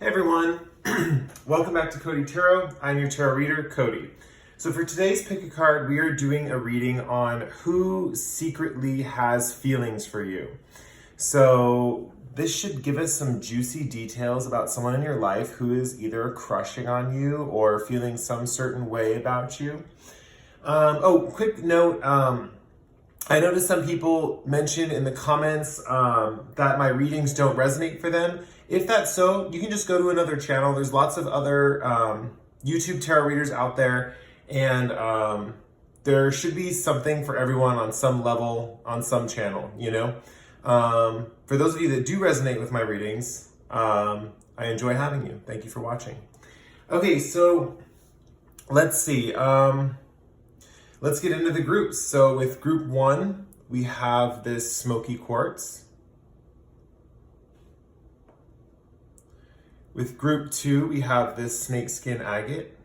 Hey everyone, welcome back to Cody Tarot. I'm your tarot reader, Cody. So for today's pick a card, we are doing a reading on who secretly has feelings for you. So this should give us some juicy details about someone in your life who is either crushing on you or feeling some certain way about you. Quick note, I noticed some people mention in the comments that my readings don't resonate for them. If that's so, you can just go to another channel. There's lots of other YouTube tarot readers out there, and there should be something for everyone on some level, on some channel, you know? For those of you that do resonate with my readings, I enjoy having you. Thank you for watching. Okay, so let's see. Let's get into the groups. So with group 1, we have this Smokey Quartz. With group 2, we have this Snakeskin Agate.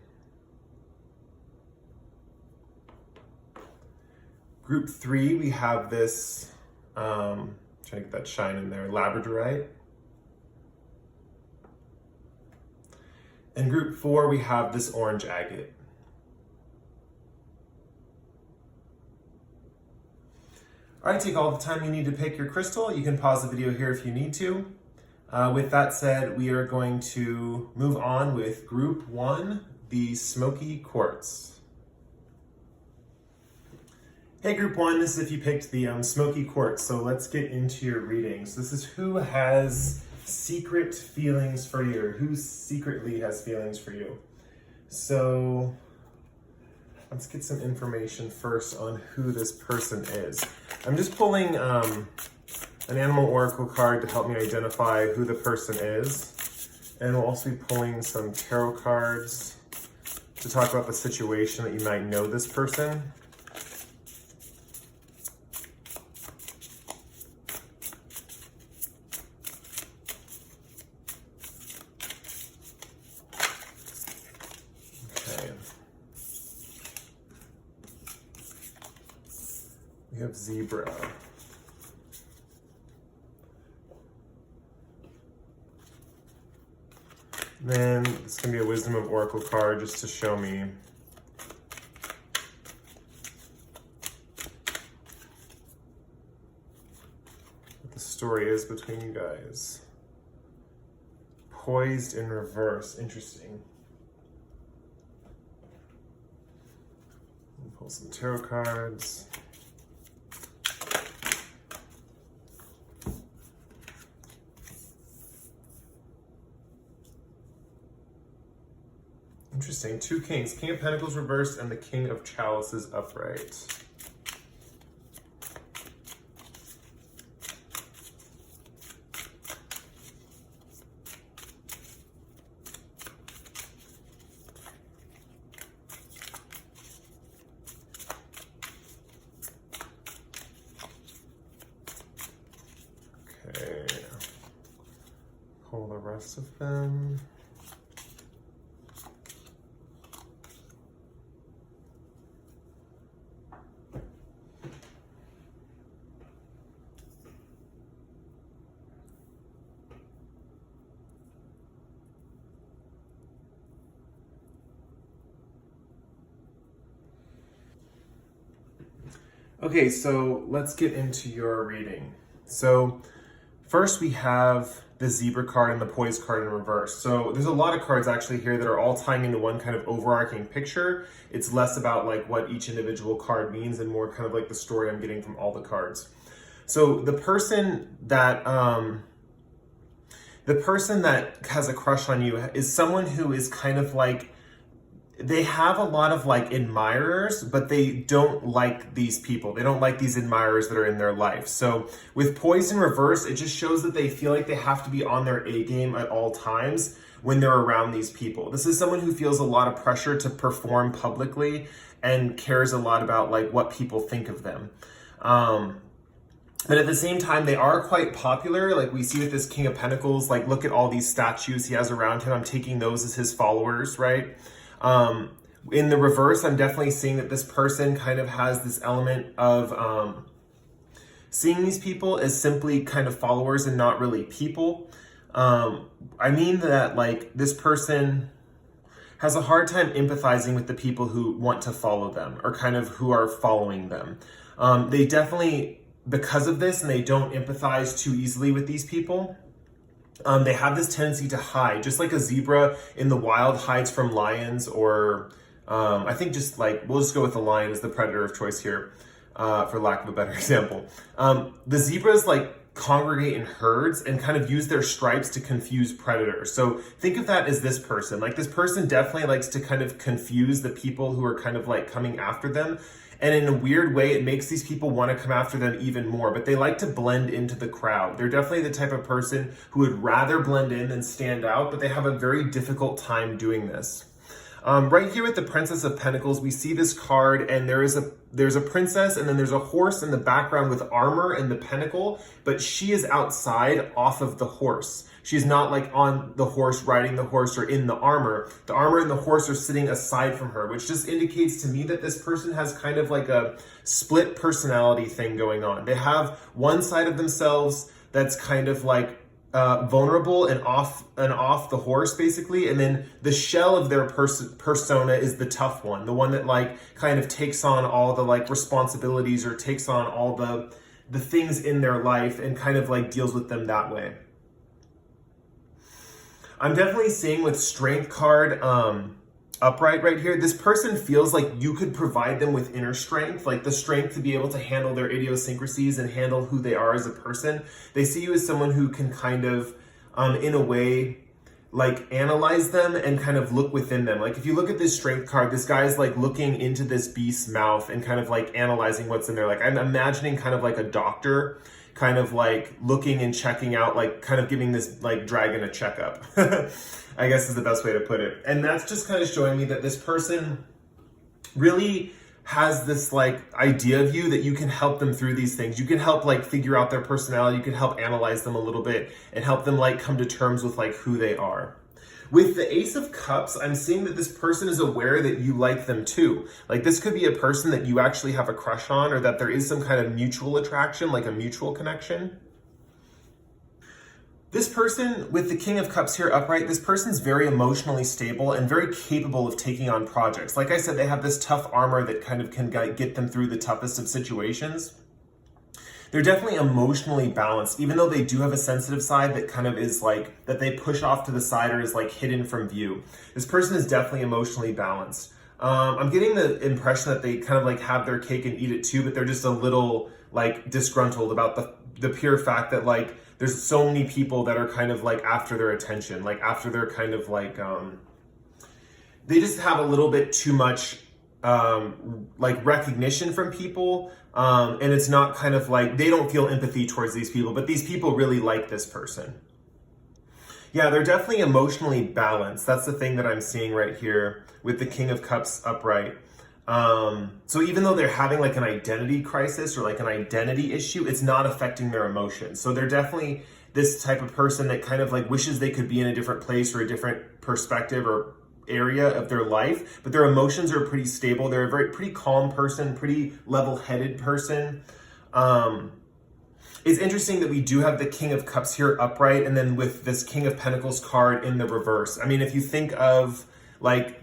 Group 3, we have this, trying to get that shine in there, Labradorite. And group 4, we have this orange agate. All right, take all the time you need to pick your crystal. You can pause the video here if you need to. With that said, we are going to move on with group 1, the Smokey Quartz. Hey group 1, this is if you picked the Smokey Quartz. So let's get into your readings. This is who has secret feelings for you, or who secretly has feelings for you. So let's get some information first on who this person is. I'm just pulling an animal oracle card to help me identify who the person is. And we'll also be pulling some tarot cards to talk about the situation that you might know this person. Okay. We have zebra. Then it's going to be a Wisdom of Oracle card just to show me what the story is between you guys. Poised in reverse. Interesting. We'll pull some tarot cards. Interesting. 2 kings. King of Pentacles reversed and the King of Chalices upright. Okay. Pull the rest of them. Okay, so let's get into your reading. So first we have the zebra card and the poise card in reverse. So there's a lot of cards actually here that are all tying into one kind of overarching picture. It's less about like what each individual card means and more kind of like the story I'm getting from all the cards. So the person that has a crush on you is someone who is kind of like, they have a lot of like admirers, but they don't like these people. They don't like these admirers that are in their life. So with poise in reverse, it just shows that they feel like they have to be on their A game at all times when they're around these people. This is someone who feels a lot of pressure to perform publicly and cares a lot about like what people think of them. But at the same time, they are quite popular. Like we see with this King of Pentacles, like look at all these statues he has around him. I'm taking those as his followers, right? In the reverse, I'm definitely seeing that this person kind of has this element of seeing these people as simply kind of followers and not really people. I mean that like this person has a hard time empathizing with the people who want to follow them or kind of who are following them. They definitely, because of this, and they don't empathize too easily with these people, they have this tendency to hide, just like a zebra in the wild hides from lions, or I think just like, we'll just go with the lion as the predator of choice here, for lack of a better example. The zebras like congregate in herds and kind of use their stripes to confuse predators. So think of that as this person. Like this person definitely likes to kind of confuse the people who are kind of like coming after them. And in a weird way, it makes these people want to come after them even more, but they like to blend into the crowd. They're definitely the type of person who would rather blend in than stand out, but they have a very difficult time doing this. Right here with the Princess of Pentacles, we see this card, and there's a princess, and then there's a horse in the background with armor and the pentacle, but she is outside off of the horse. She's not like on the horse, riding the horse, or in the armor. The armor and the horse are sitting aside from her, which just indicates to me that this person has kind of like a split personality thing going on. They have one side of themselves that's kind of like vulnerable and off the horse basically, and then the shell of their persona is the tough one, the one that like kind of takes on all the like responsibilities or takes on all the things in their life and kind of like deals with them that way. I'm definitely seeing with Strength card upright right here, this person feels like you could provide them with inner strength, like the strength to be able to handle their idiosyncrasies and handle who they are as a person. They see you as someone who can kind of, in a way, like analyze them and kind of look within them. Like if you look at this Strength card, this guy is like looking into this beast's mouth and kind of like analyzing what's in there. Like I'm imagining kind of like a doctor kind of like looking and checking out, like kind of giving this like dragon a checkup. I guess is the best way to put it. And that's just kind of showing me that this person really has this like idea of you that you can help them through these things. You can help like figure out their personality. You can help analyze them a little bit and help them like come to terms with like who they are. With the Ace of Cups, I'm seeing that this person is aware that you like them too. Like this could be a person that you actually have a crush on, or that there is some kind of mutual attraction, like a mutual connection. This person with the King of Cups here upright, this person's very emotionally stable and very capable of taking on projects. Like I said, they have this tough armor that kind of can get them through the toughest of situations. They're definitely emotionally balanced, even though they do have a sensitive side that kind of is like, that they push off to the side or is like hidden from view. This person is definitely emotionally balanced. I'm getting the impression that they kind of like have their cake and eat it too, but they're just a little like disgruntled about the pure fact that like, there's so many people that are kind of like after their attention, like after they're kind of like, they just have a little bit too much like recognition from people. And it's not kind of like, they don't feel empathy towards these people, but these people really like this person. Yeah, they're definitely emotionally balanced. That's the thing that I'm seeing right here with the King of Cups upright. So even though they're having like an identity crisis or like an identity issue, it's not affecting their emotions. So they're definitely this type of person that kind of like wishes they could be in a different place or a different perspective or area of their life, but their emotions are pretty stable. They're a pretty calm person, pretty level-headed person. It's interesting that we do have the King of Cups here upright, and then with this King of Pentacles card in the reverse. I mean, if you think of like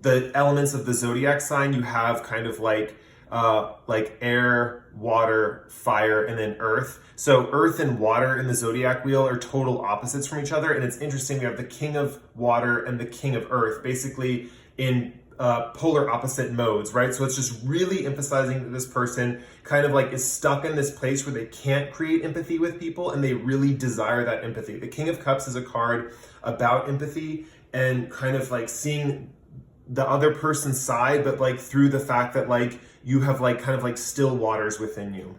the elements of the zodiac sign, you have kind of like air, water, fire, and then earth. So earth and water in the zodiac wheel are total opposites from each other. And it's interesting, we have the King of Water and the King of Earth basically in polar opposite modes, right? So it's just really emphasizing that this person kind of like is stuck in this place where they can't create empathy with people and they really desire that empathy. The King of Cups is a card about empathy and kind of like seeing the other person's side, but like through the fact that like you have like kind of like still waters within you.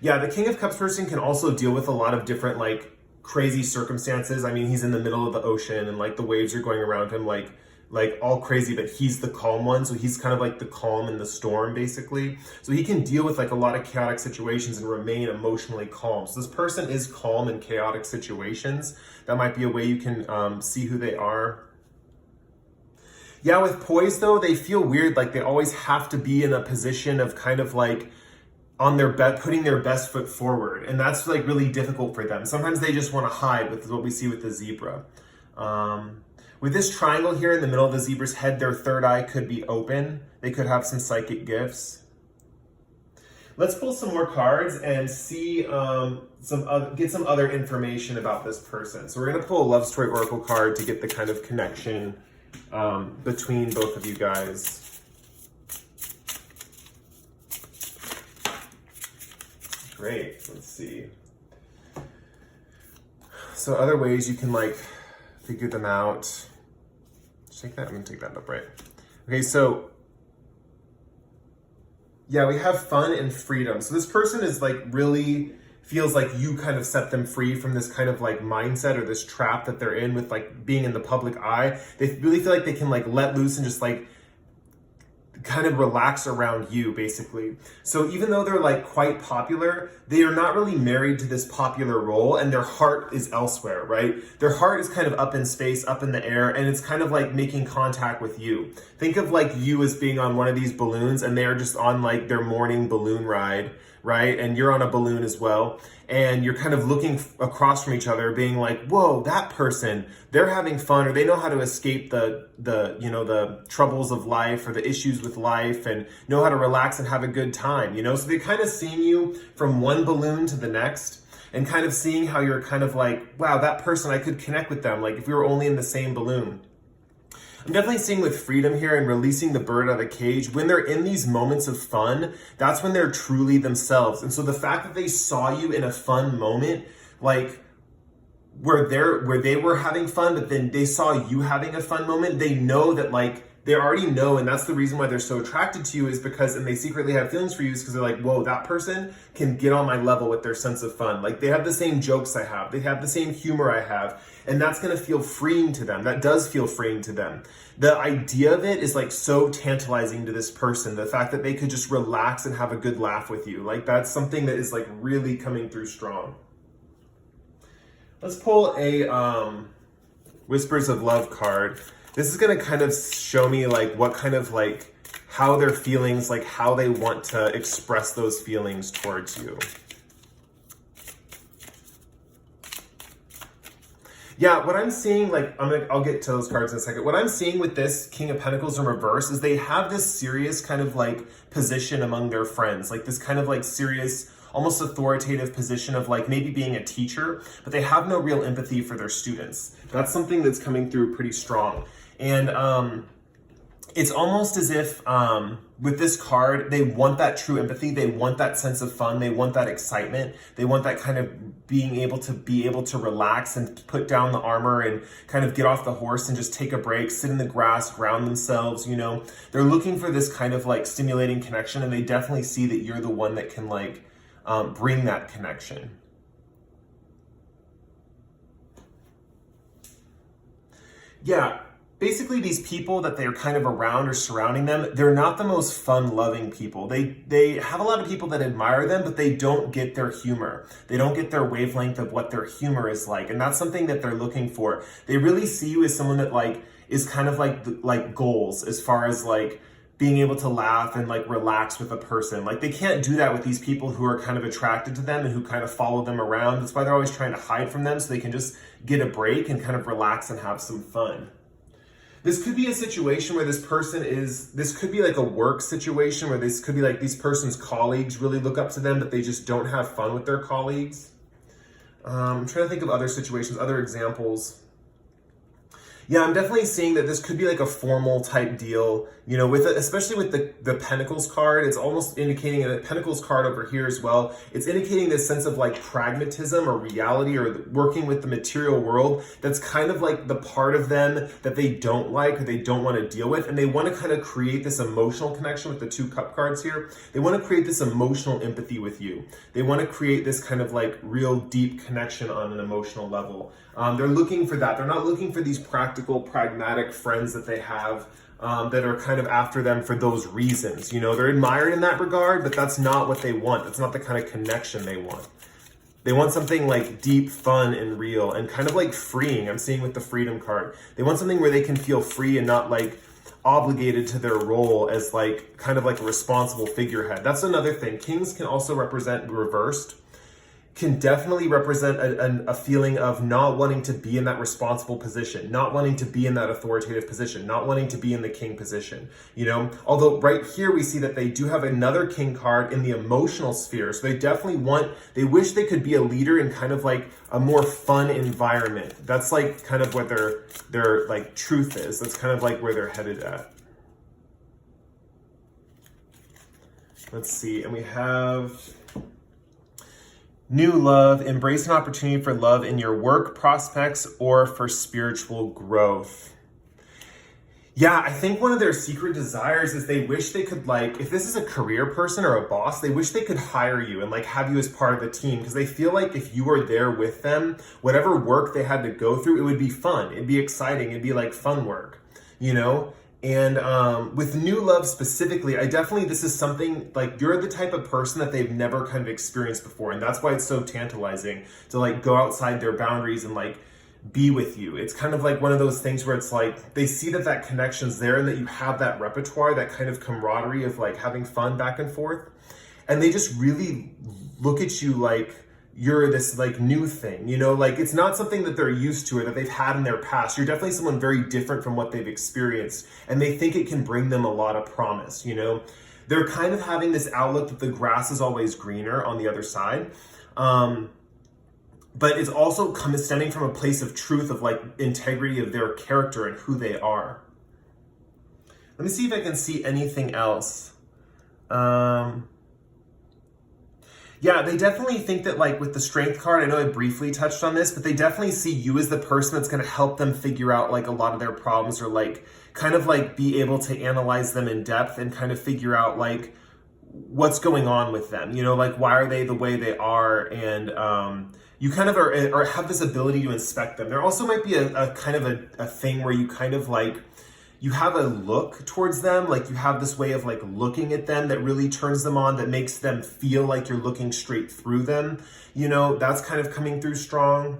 Yeah, the King of Cups person can also deal with a lot of different like crazy circumstances. I mean, he's in the middle of the ocean and like the waves are going around him like all crazy, but he's the calm one. So he's kind of like the calm in the storm basically. So he can deal with like a lot of chaotic situations and remain emotionally calm. So this person is calm in chaotic situations. That might be a way you can see who they are. Yeah, with Poise though, they feel weird, like they always have to be in a position of kind of like on putting their best foot forward. And that's like really difficult for them. Sometimes they just want to hide, with what we see with the zebra. With this triangle here in the middle of the zebra's head, their third eye could be open. They could have some psychic gifts. Let's pull some more cards and see get some other information about this person. So we're going to pull a love story oracle card to get the kind of connection between both of you guys. Great. Let's see. So other ways you can like figure them out. Take that. I'm going to take that up, right? Okay, so yeah, we have fun and freedom. So this person is like really feels like you kind of set them free from this kind of like mindset or this trap that they're in with like being in the public eye. They really feel like they can like let loose and just like kind of relax around you, basically. So even though they're like quite popular, they are not really married to this popular role, and their heart is elsewhere, right? Their heart is kind of up in space, up in the air, and it's kind of like making contact with you. Think of like you as being on one of these balloons, and they're just on like their morning balloon ride, right? And you're on a balloon as well, and you're kind of looking across from each other, being like, whoa, that person, they're having fun, or they know how to escape the troubles of life or the issues with life, and know how to relax and have a good time, you know? So they're kind of seeing you from one balloon to the next, and kind of seeing how you're kind of like, wow, that person, I could connect with them, like if we were only in the same balloon. I'm definitely seeing with freedom here and releasing the bird out of the cage. When they're in these moments of fun, that's when they're truly themselves. And so the fact that they saw you in a fun moment, like where they were having fun, but then they saw you having a fun moment, they know that like, they already know, and that's the reason why they're so attracted to you, is because, and they secretly have feelings for you, is because they're like, whoa, that person can get on my level with their sense of fun. Like they have the same jokes I have, they have the same humor I have, and that's gonna feel freeing to them. That does feel freeing to them. The idea of it is like so tantalizing to this person, the fact that they could just relax and have a good laugh with you. Like that's something that is like really coming through strong. Let's pull a Whispers of Love card. This is going to kind of show me like what kind of like how their feelings, like how they want to express those feelings towards you. Yeah, what I'm seeing, like I'll get to those cards in a second. What I'm seeing with this King of Pentacles in reverse is they have this serious kind of like position among their friends, like this kind of like serious, almost authoritative position of like maybe being a teacher, but they have no real empathy for their students. That's something that's coming through pretty strong. And it's almost as if with this card, they want that true empathy. They want that sense of fun. They want that excitement. They want that kind of being able to relax and put down the armor and kind of get off the horse and just take a break, sit in the grass, ground themselves, you know. They're looking for this kind of like stimulating connection, and they definitely see that you're the one that can like bring that connection. Yeah. Basically, these people that they're kind of around or surrounding them, they're not the most fun-loving people. They have a lot of people that admire them, but they don't get their humor. They don't get their wavelength of what their humor is like, and that's something that they're looking for. They really see you as someone that like is kind of like goals as far as like being able to laugh and like relax with a person. Like they can't do that with these people who are kind of attracted to them and who kind of follow them around. That's why they're always trying to hide from them so they can just get a break and kind of relax and have some fun. This could be a situation where this could be like a work situation where this could be like these person's colleagues really look up to them, but they just don't have fun with their colleagues. I'm trying to think of other situations, other examples. Yeah, I'm definitely seeing that this could be like a formal type deal, you know, especially with the Pentacles card. It's almost indicating, and the Pentacles card over here as well, it's indicating this sense of like pragmatism or reality or working with the material world. That's kind of like the part of them that they don't like or they don't want to deal with. And they want to kind of create this emotional connection with the 2 cup cards here. They want to create this emotional empathy with you. They want to create this kind of like real deep connection on an emotional level. They're looking for that. They're not looking for these practical, pragmatic friends that they have that are kind of after them for those reasons. You know, they're admired in that regard, but that's not what they want. That's not the kind of connection they want. They want something like deep, fun, and real, and kind of like freeing. I'm seeing with the Freedom card. They want something where they can feel free and not like obligated to their role as like kind of like a responsible figurehead. That's another thing. Kings can also represent reversed, can definitely represent a feeling of not wanting to be in that responsible position, not wanting to be in that authoritative position, not wanting to be in the king position, you know? Although right here we see that they do have another king card in the emotional sphere. So they definitely they wish they could be a leader in kind of like a more fun environment. That's like kind of what their like truth is. That's kind of like where they're headed at. Let's see, and we have new love, embrace an opportunity for love in your work prospects or for spiritual growth. Yeah, I think one of their secret desires is they wish they could, like, if this is a career person or a boss, they wish they could hire you and like have you as part of the team, because they feel like if you were there with them, whatever work they had to go through, it would be fun. It'd be exciting. It'd be like fun work, you know? And with new love specifically, this is something like you're the type of person that they've never kind of experienced before. And that's why it's so tantalizing to like go outside their boundaries and like be with you. It's kind of like one of those things where it's like they see that connection's there and that you have that repertoire, that kind of camaraderie of like having fun back and forth. And they just really look at you like you're this like new thing, you know, like it's not something that they're used to or that they've had in their past. You're definitely someone very different from what they've experienced, and they think it can bring them a lot of promise, you know. They're kind of having this outlook that the grass is always greener on the other side. But it's also stemming from a place of truth, of like integrity of their character and who they are. Let me see if I can see anything else. Yeah, they definitely think that like with the strength card, I know I briefly touched on this, but they definitely see you as the person that's going to help them figure out like a lot of their problems, or like kind of like be able to analyze them in depth and kind of figure out like what's going on with them, you know, like why are they the way they are, and you kind of are have this ability to inspect them. There also might be a kind of a thing where you kind of like, you have a look towards them, like you have this way of like looking at them that really turns them on, that makes them feel like you're looking straight through them. You know, that's kind of coming through strong.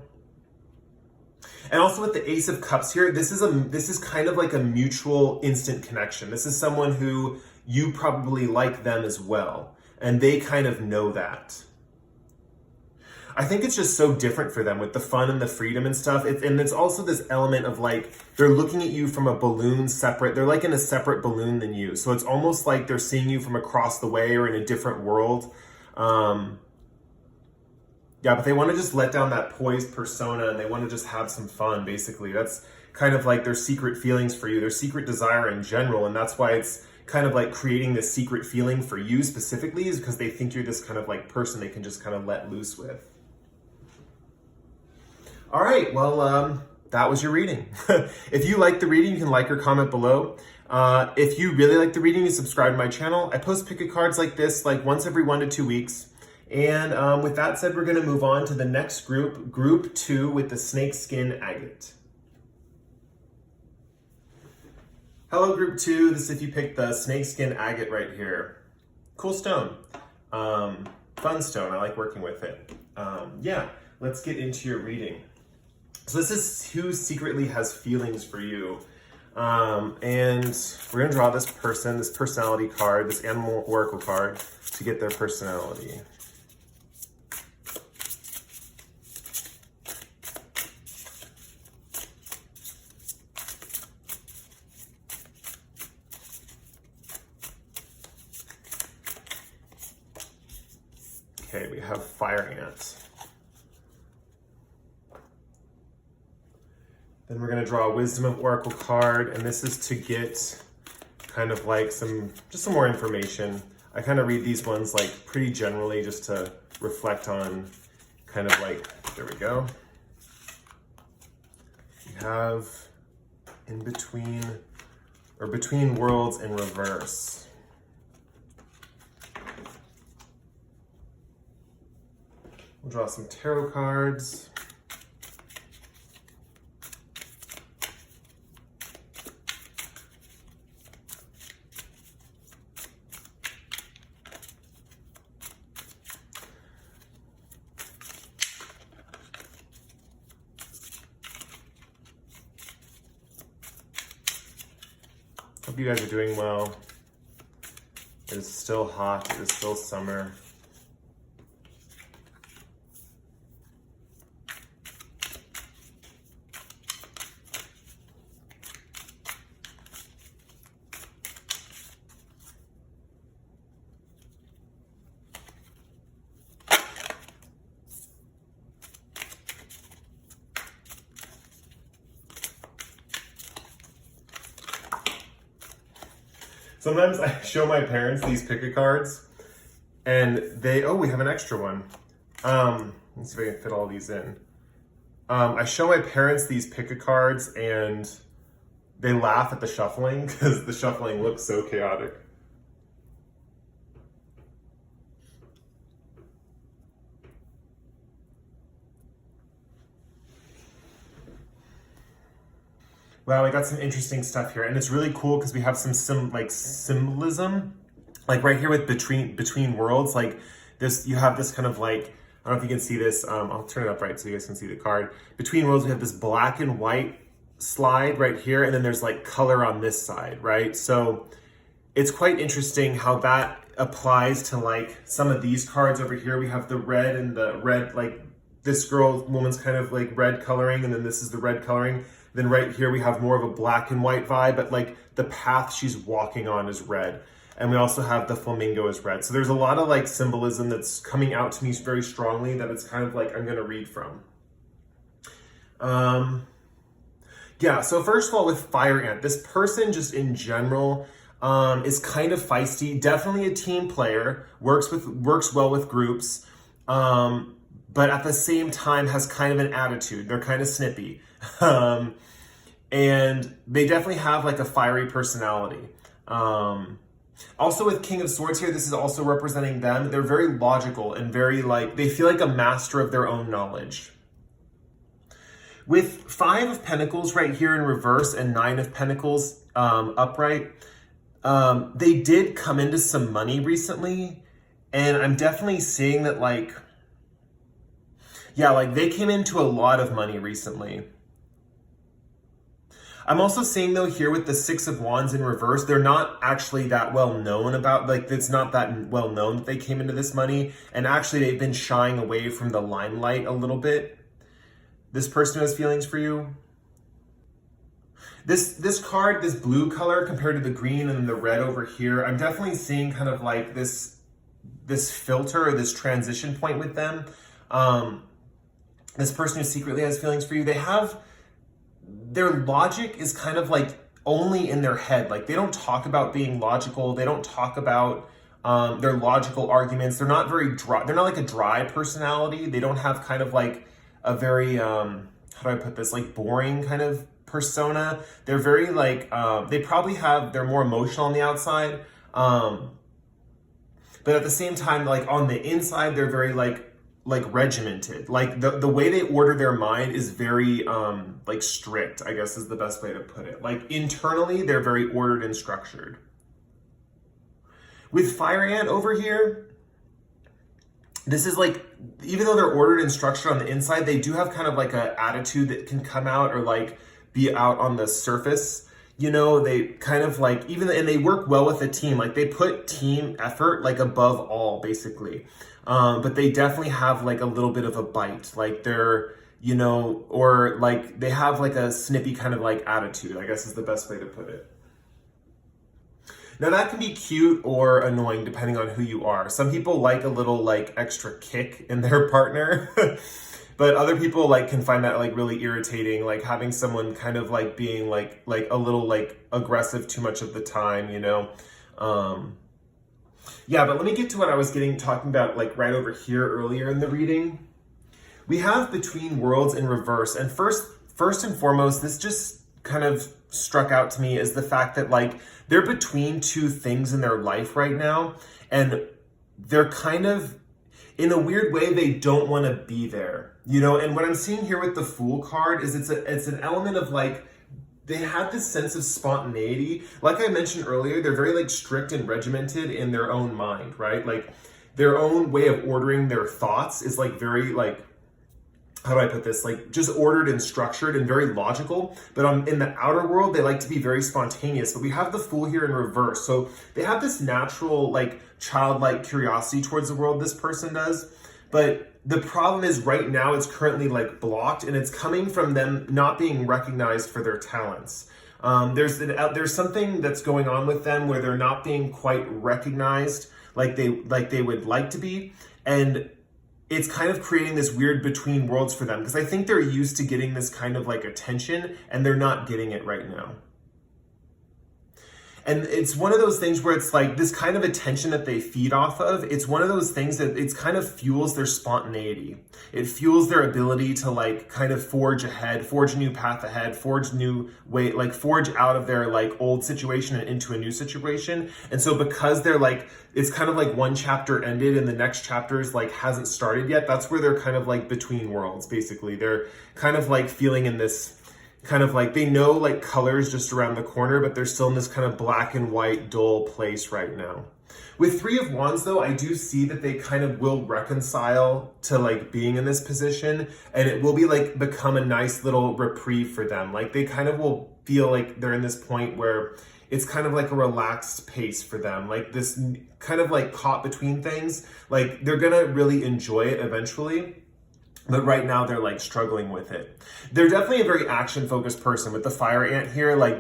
And also with the Ace of Cups here, this is kind of like a mutual instant connection. This is someone who you probably like them as well, and they kind of know that. I think it's just so different for them with the fun and the freedom and stuff. And it's also this element of like, they're looking at you from a balloon separate. They're like in a separate balloon than you. So it's almost like they're seeing you from across the way or in a different world. Yeah, but they want to just let down that poised persona, and they want to just have some fun, basically. That's kind of like their secret feelings for you, their secret desire in general. And that's why it's kind of like creating this secret feeling for you specifically, is because they think you're this kind of like person they can just kind of let loose with. All right, well, that was your reading. If you like the reading, you can like or comment below. If you really like the reading, you subscribe to my channel. I post pick a cards like this like once every 1 to 2 weeks. And with that said, we're going to move on to the next group, Group 2, with the Snakeskin Agate. Hello, Group 2. This is if you picked the Snakeskin Agate right here. Cool stone. Fun stone. I like working with it. Yeah, let's get into your reading. So this is who secretly has feelings for you. And we're going to draw this person, this personality card, this animal oracle card, to get their personality. Okay, we have Fire Ant. Then we're going to draw a Wisdom of Oracle card, and this is to get kind of like just some more information. I kind of read these ones like pretty generally just to reflect on kind of like, there we go. We have in between, or between worlds in reverse. We'll draw some tarot cards. you guys are doing well. It is still hot. It is still summer. Sometimes I show my parents these pick-a cards and they, oh, we have an extra one. Let's see if I can fit all these in. I show my parents these pick-a cards and they laugh at the shuffling because the shuffling looks so chaotic. Wow, we got some interesting stuff here, and it's really cool because we have some symbolism, like right here with between worlds, like this. You have this kind of like, I don't know if you can see this. I'll turn it up right so you guys can see the card. Between worlds, we have this black and white slide right here, and then there's like color on this side, right? So it's quite interesting how that applies to like some of these cards over here. We have the red and the red, like this woman's kind of like red coloring, and then this is the red coloring. Then right here we have more of a black and white vibe, but like the path she's walking on is red. And we also have the flamingo is red. So there's a lot of like symbolism that's coming out to me very strongly that it's kind of like I'm gonna read from. Yeah, so first of all with Fire Ant, this person just in general is kind of feisty, definitely a team player, works well with groups, but at the same time has kind of an attitude. They're kind of snippy. And they definitely have like a fiery personality. Also with King of Swords here, this is also representing them. They're very logical and very like, they feel like a master of their own knowledge. With 5 of Pentacles right here in reverse and 9 of Pentacles upright, they did come into some money recently. And I'm definitely seeing that like, yeah, like they came into a lot of money recently. I'm also seeing though here with the 6 of Wands in reverse, they're not actually that well known about, like it's not that well known that they came into this money. And actually they've been shying away from the limelight a little bit. This person has feelings for you. This card, this blue color compared to the green and the red over here, I'm definitely seeing kind of like this filter or this transition point with them. This person who secretly has feelings for you, their logic is kind of like only in their head. Like they don't talk about being logical. They don't talk about their logical arguments. They're not very dry. They're not like a dry personality. They don't have kind of like a very, how do I put this? Like boring kind of persona. They're very like, they're more emotional on the outside. But at the same time, like on the inside, they're very like regimented. Like the way they order their mind is very like strict, I guess is the best way to put it. Like internally, they're very ordered and structured. With Fire Ant over here, this is like, even though they're ordered and structured on the inside, they do have kind of like an attitude that can come out or like be out on the surface. You know, they kind of like, and they work well with a team. Like they put team effort like above all, basically. But they definitely have like a little bit of a bite. Like they're, you know, or like they have like a snippy kind of like attitude, I guess is the best way to put it. Now that can be cute or annoying depending on who you are. Some people like a little like extra kick in their partner, but other people like can find that like really irritating, like having someone kind of like being like a little like aggressive too much of the time, you know? Yeah, but let me get to what I was talking about like right over here earlier in the reading. We have Between Worlds in reverse. And first and foremost, this just kind of struck out to me is the fact that like they're between two things in their life right now. And they're kind of, in a weird way, they don't want to be there, you know? And what I'm seeing here with the Fool card is it's an element of like, they have this sense of spontaneity. Like I mentioned earlier, they're very like strict and regimented in their own mind, right? Like their own way of ordering their thoughts is like very like how do I put this? Like just ordered and structured and very logical. But in the outer world, they like to be very spontaneous. But we have the Fool here in reverse. So they have this natural, like childlike curiosity towards the world, this person does. But the problem is right now it's currently like blocked, and it's coming from them not being recognized for their talents. There's something that's going on with them where they're not being quite recognized like they would like to be. And it's kind of creating this weird between worlds for them, because I think they're used to getting this kind of like attention and they're not getting it right now. And it's one of those things where it's like this kind of attention that they feed off of. It's one of those things that it's kind of fuels their spontaneity. It fuels their ability to like kind of forge ahead, forge a new path ahead, forge new way, like forge out of their like old situation and into a new situation. And so because they're like, it's kind of like one chapter ended and the next chapter is like hasn't started yet. That's where they're kind of like between worlds, basically. They're kind of like feeling in this kind of like, they know like colors just around the corner, but they're still in this kind of black and white dull place right now. With Three of Wands though, I do see that they kind of will reconcile to like being in this position, and it will be like become a nice little reprieve for them. Like they kind of will feel like they're in this point where it's kind of like a relaxed pace for them, like this kind of like caught between things. Like they're gonna really enjoy it eventually. But right now they're like struggling with it. They're definitely a very action focused person with the fire ant here. Like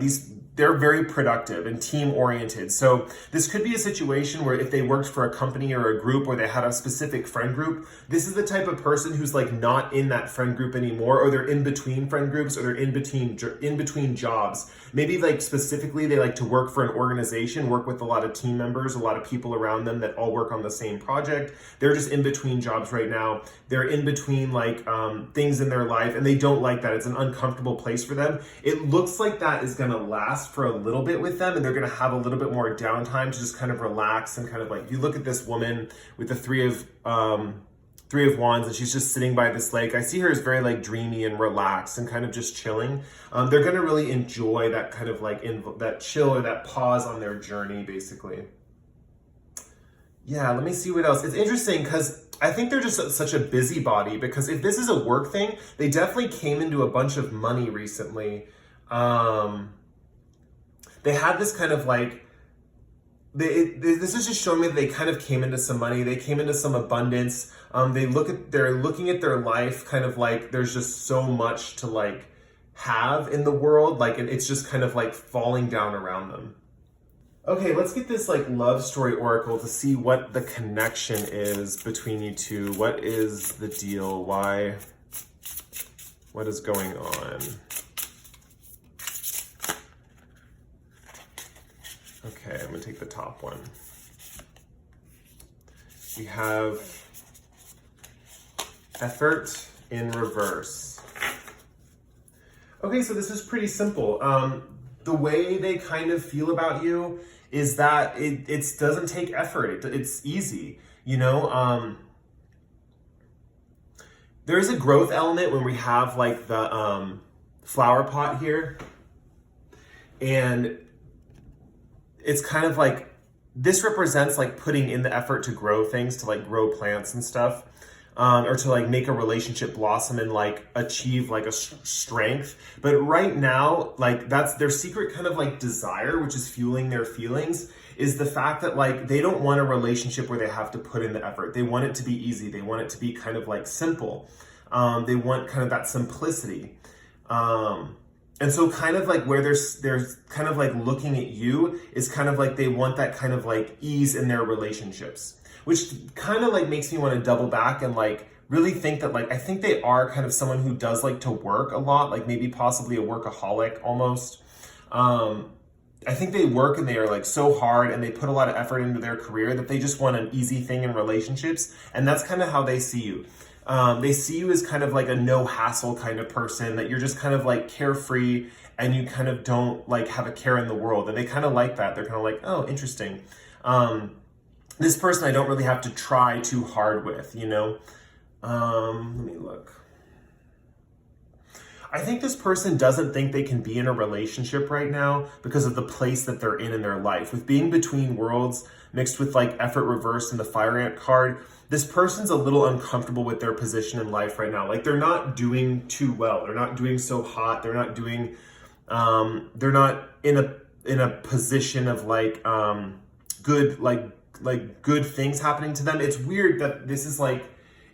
they're very productive and team oriented. So this could be a situation where if they worked for a company or a group, or they had a specific friend group, this is the type of person who's like not in that friend group anymore, or they're in between friend groups, or they're in between jobs. Maybe like specifically they like to work for an organization, work with a lot of team members, a lot of people around them that all work on the same project. They're just in between jobs right now. They're in between like things in their life, and they don't like that. It's an uncomfortable place for them. It looks like that is going to last for a little bit with them, and they're going to have a little bit more downtime to just kind of relax and kind of like, if you look at this woman with the Three of Wands, and she's just sitting by this lake. I see her as very like dreamy and relaxed and kind of just chilling. They're going to really enjoy that kind of like that chill or that pause on their journey, basically. Yeah, let me see what else. It's interesting because I think they're just such a busybody, because if this is a work thing, they definitely came into a bunch of money recently. They had this kind of like, this is just showing me that they kind of came into some money. They came into some abundance. They're looking at their life kind of like there's just so much to like have in the world. Like it's just kind of like falling down around them. Okay, let's get this like love story oracle to see what the connection is between you two. What is the deal? Why? What is going on? Okay, I'm gonna take the top one. We have effort in reverse. Okay, so this is pretty simple. The way they kind of feel about you is that it doesn't take effort. It's easy, you know. There is a growth element when we have like the flower pot here, and it's kind of like, this represents like putting in the effort to grow things, to like grow plants and stuff, or to like make a relationship blossom and like achieve like a strength. But right now, like that's their secret kind of like desire, which is fueling their feelings, is the fact that like they don't want a relationship where they have to put in the effort. They want it to be easy. They want it to be kind of like simple. They want kind of that simplicity. And so kind of like where there's kind of like looking at you is kind of like they want that kind of like ease in their relationships, which kind of like makes me want to double back and like really think that like, I think they are kind of someone who does like to work a lot, like maybe possibly a workaholic almost. I think they work and they are like so hard and they put a lot of effort into their career that they just want an easy thing in relationships. And that's kind of how they see you. They see you as kind of like a no hassle kind of person, that you're just kind of like carefree and you kind of don't like have a care in the world. And they kind of like that. They're kind of like, oh, interesting. This person I don't really have to try too hard with, you know? Let me look. I think this person doesn't think they can be in a relationship right now because of the place that they're in their life. With being between worlds mixed with like effort reversed and the fire ant card, this person's a little uncomfortable with their position in life right now. Like they're not doing too well. They're not doing so hot. They're not doing, they're not in a position of like, good, like good things happening to them. It's weird that this is like,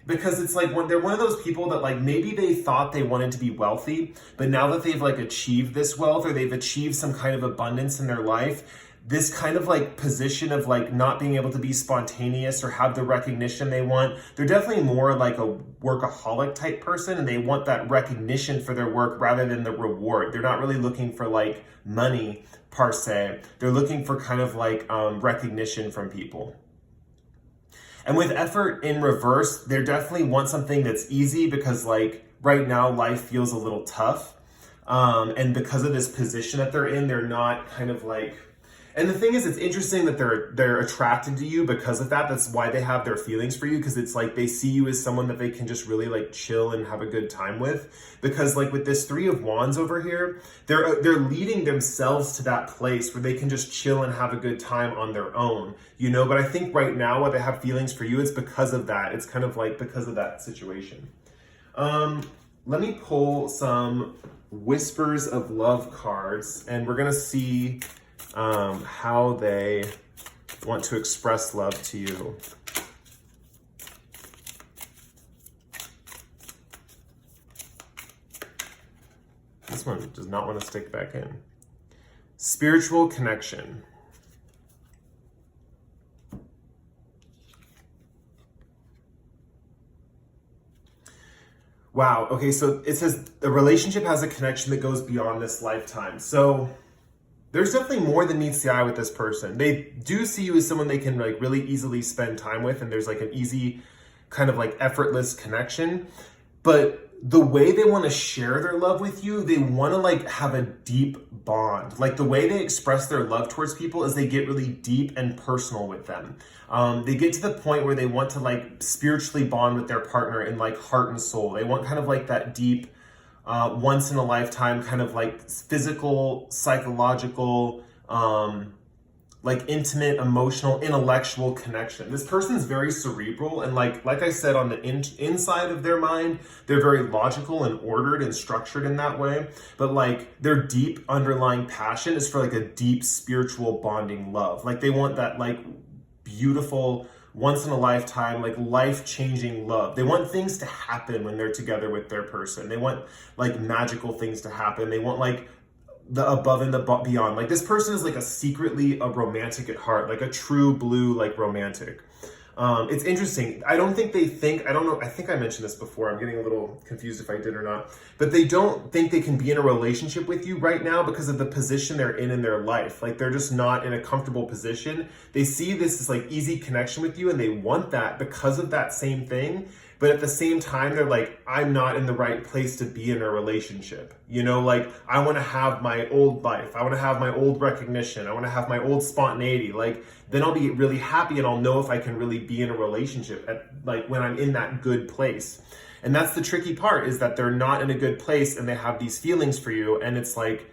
because it's like when they're one of those people that like maybe they thought they wanted to be wealthy, but now that they've like achieved this wealth or they've achieved some kind of abundance in their life, this kind of like position of like not being able to be spontaneous or have the recognition they want, they're definitely more like a workaholic type person, and they want that recognition for their work rather than the reward. They're not really looking for like money per se. They're looking for kind of like recognition from people. And with effort in reverse, they definitely want something that's easy because like right now life feels a little tough. And because of this position that they're in, they're not kind of like, and the thing is, it's interesting that they're attracted to you because of that. That's why they have their feelings for you, because it's like they see you as someone that they can just really like chill and have a good time with. Because like with this Three of Wands over here, they're leading themselves to that place where they can just chill and have a good time on their own, you know. But I think right now, why they have feelings for you, it's because of that. It's kind of like because of that situation. Let me pull some Whispers of Love cards, and we're gonna see how they want to express love to you. This one does not want to stick back in. Spiritual connection. Wow, okay, so it says the relationship has a connection that goes beyond this lifetime. So there's definitely more than meets the eye with this person. They do see you as someone they can like really easily spend time with, and there's like an easy kind of like effortless connection. But the way they want to share their love with you, they want to like have a deep bond. Like the way they express their love towards people is they get really deep and personal with them. They get to the point where they want to like spiritually bond with their partner in like heart and soul. They want kind of like that deep, once in a lifetime kind of like physical, psychological, like intimate, emotional, intellectual connection. This person's very cerebral, and like I said, on the inside of their mind, they're very logical and ordered and structured in that way. But like their deep underlying passion is for like a deep spiritual bonding love. Like they want that like beautiful, once in a lifetime, like life-changing love. They want things to happen when they're together with their person. They want like magical things to happen. They want like the above and the beyond. Like this person is like secretly a romantic at heart, like a true blue, like romantic. It's interesting. I don't know, I think I mentioned this before. I'm getting a little confused if I did or not, but they don't think they can be in a relationship with you right now because of the position they're in their life. Like they're just not in a comfortable position. They see this as like easy connection with you, and they want that because of that same thing. But at the same time, they're like, I'm not in the right place to be in a relationship. You know, like I want to have my old life. I want to have my old recognition. I want to have my old spontaneity. Like then I'll be really happy, and I'll know if I can really be in a relationship at like when I'm in that good place. And that's the tricky part, is that they're not in a good place and they have these feelings for you, and it's like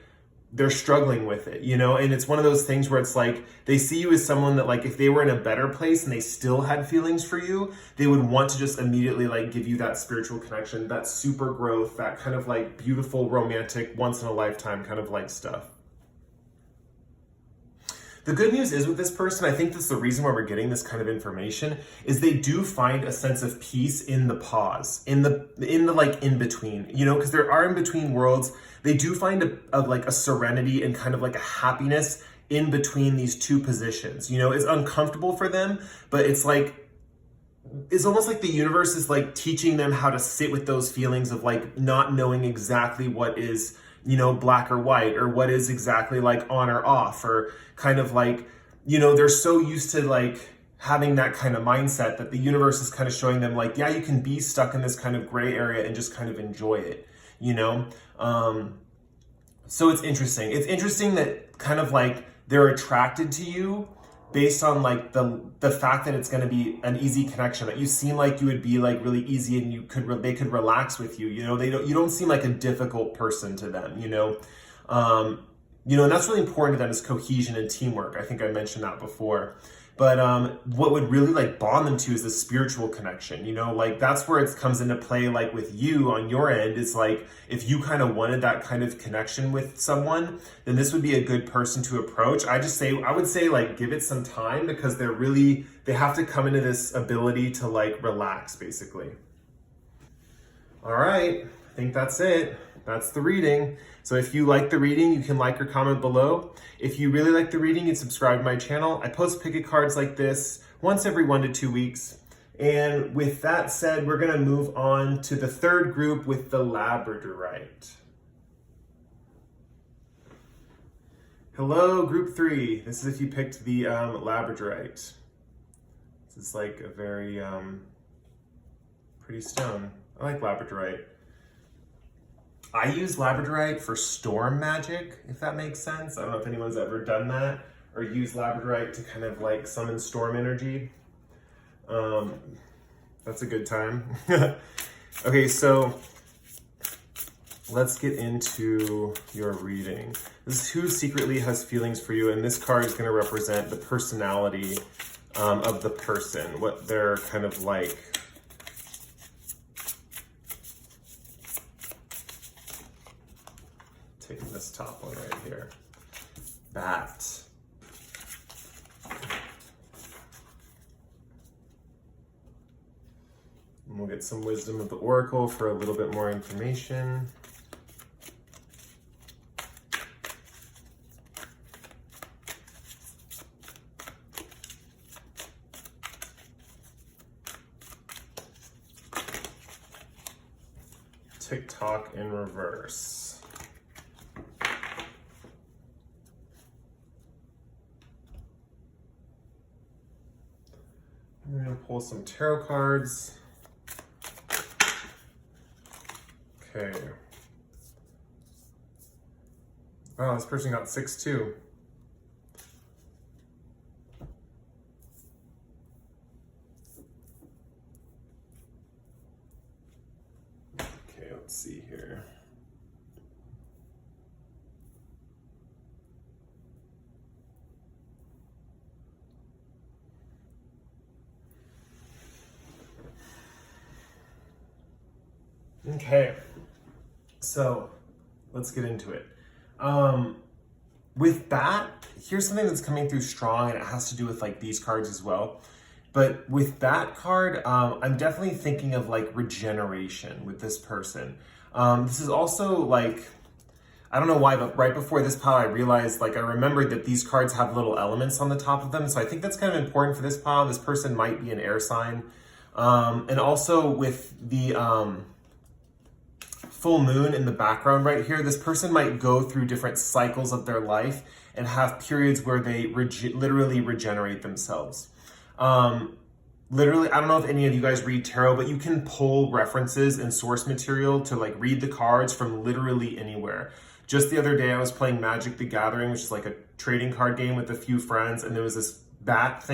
they're struggling with it, you know? And it's one of those things where it's like they see you as someone that like if they were in a better place and they still had feelings for you, they would want to just immediately like give you that spiritual connection, that super growth, that kind of like beautiful romantic once in a lifetime kind of like stuff. The good news is with this person, I think that's the reason why we're getting this kind of information, is they do find a sense of peace in the pause, in the like in between, you know, because there are in between worlds. They do find a serenity and kind of like a happiness in between these two positions. You know, it's uncomfortable for them, but it's like, it's almost like the universe is like teaching them how to sit with those feelings of like not knowing exactly what is, you know, black or white, or what is exactly like on or off, or kind of like, you know, they're so used to like having that kind of mindset that the universe is kind of showing them like, yeah, you can be stuck in this kind of gray area and just kind of enjoy it, you know? So it's interesting. It's interesting that kind of like they're attracted to you based on like the fact that it's going to be an easy connection, that you seem like you would be like really easy and they could relax with you. You know, you don't seem like a difficult person to them, you know? You know, and that's really important to them, is cohesion and teamwork. I think I mentioned that before. But what would really like bond them to is the spiritual connection, you know, like that's where it comes into play. Like with you on your end, it's like if you kind of wanted that kind of connection with someone, then this would be a good person to approach. I would say like give it some time, because they have to come into this ability to like relax basically. All right, I think that's it. That's the reading. So if you like the reading, you can like or comment below. If you really like the reading, you subscribe to my channel. I post picket cards like this once every 1 to 2 weeks. And with that said, we're gonna move on to the third group with the Labradorite. Hello, group 3. This is if you picked the Labradorite. This is like a very pretty stone. I like Labradorite. I use Labradorite for storm magic, if that makes sense. I don't know if anyone's ever done that or used Labradorite to kind of like summon storm energy. That's a good time. Okay, so let's get into your reading. This is who secretly has feelings for you, and this card is going to represent the personality of the person, what they're kind of like. Taking this top one right here. Bat. And we'll get some wisdom of the oracle for a little bit more information. TikTok in reverse. I'm going to pull some tarot cards. Okay. Wow, this person got 6 too. Okay, let's see here. Okay, so let's get into it. With Bat, here's something that's coming through strong, and it has to do with like these cards as well. But with Bat card, I'm definitely thinking of like regeneration with this person. This is also like, I don't know why, but right before this pile, I realized, like I remembered that these cards have little elements on the top of them. So I think that's kind of important for this pile. This person might be an air sign. And also with the full moon in the background right here, this person might go through different cycles of their life and have periods where they literally regenerate themselves. Literally, I don't know if any of you guys read tarot, but you can pull references and source material to like read the cards from literally anywhere. Just the other day, I was playing Magic the Gathering, which is like a trading card game with a few friends, and there was this bat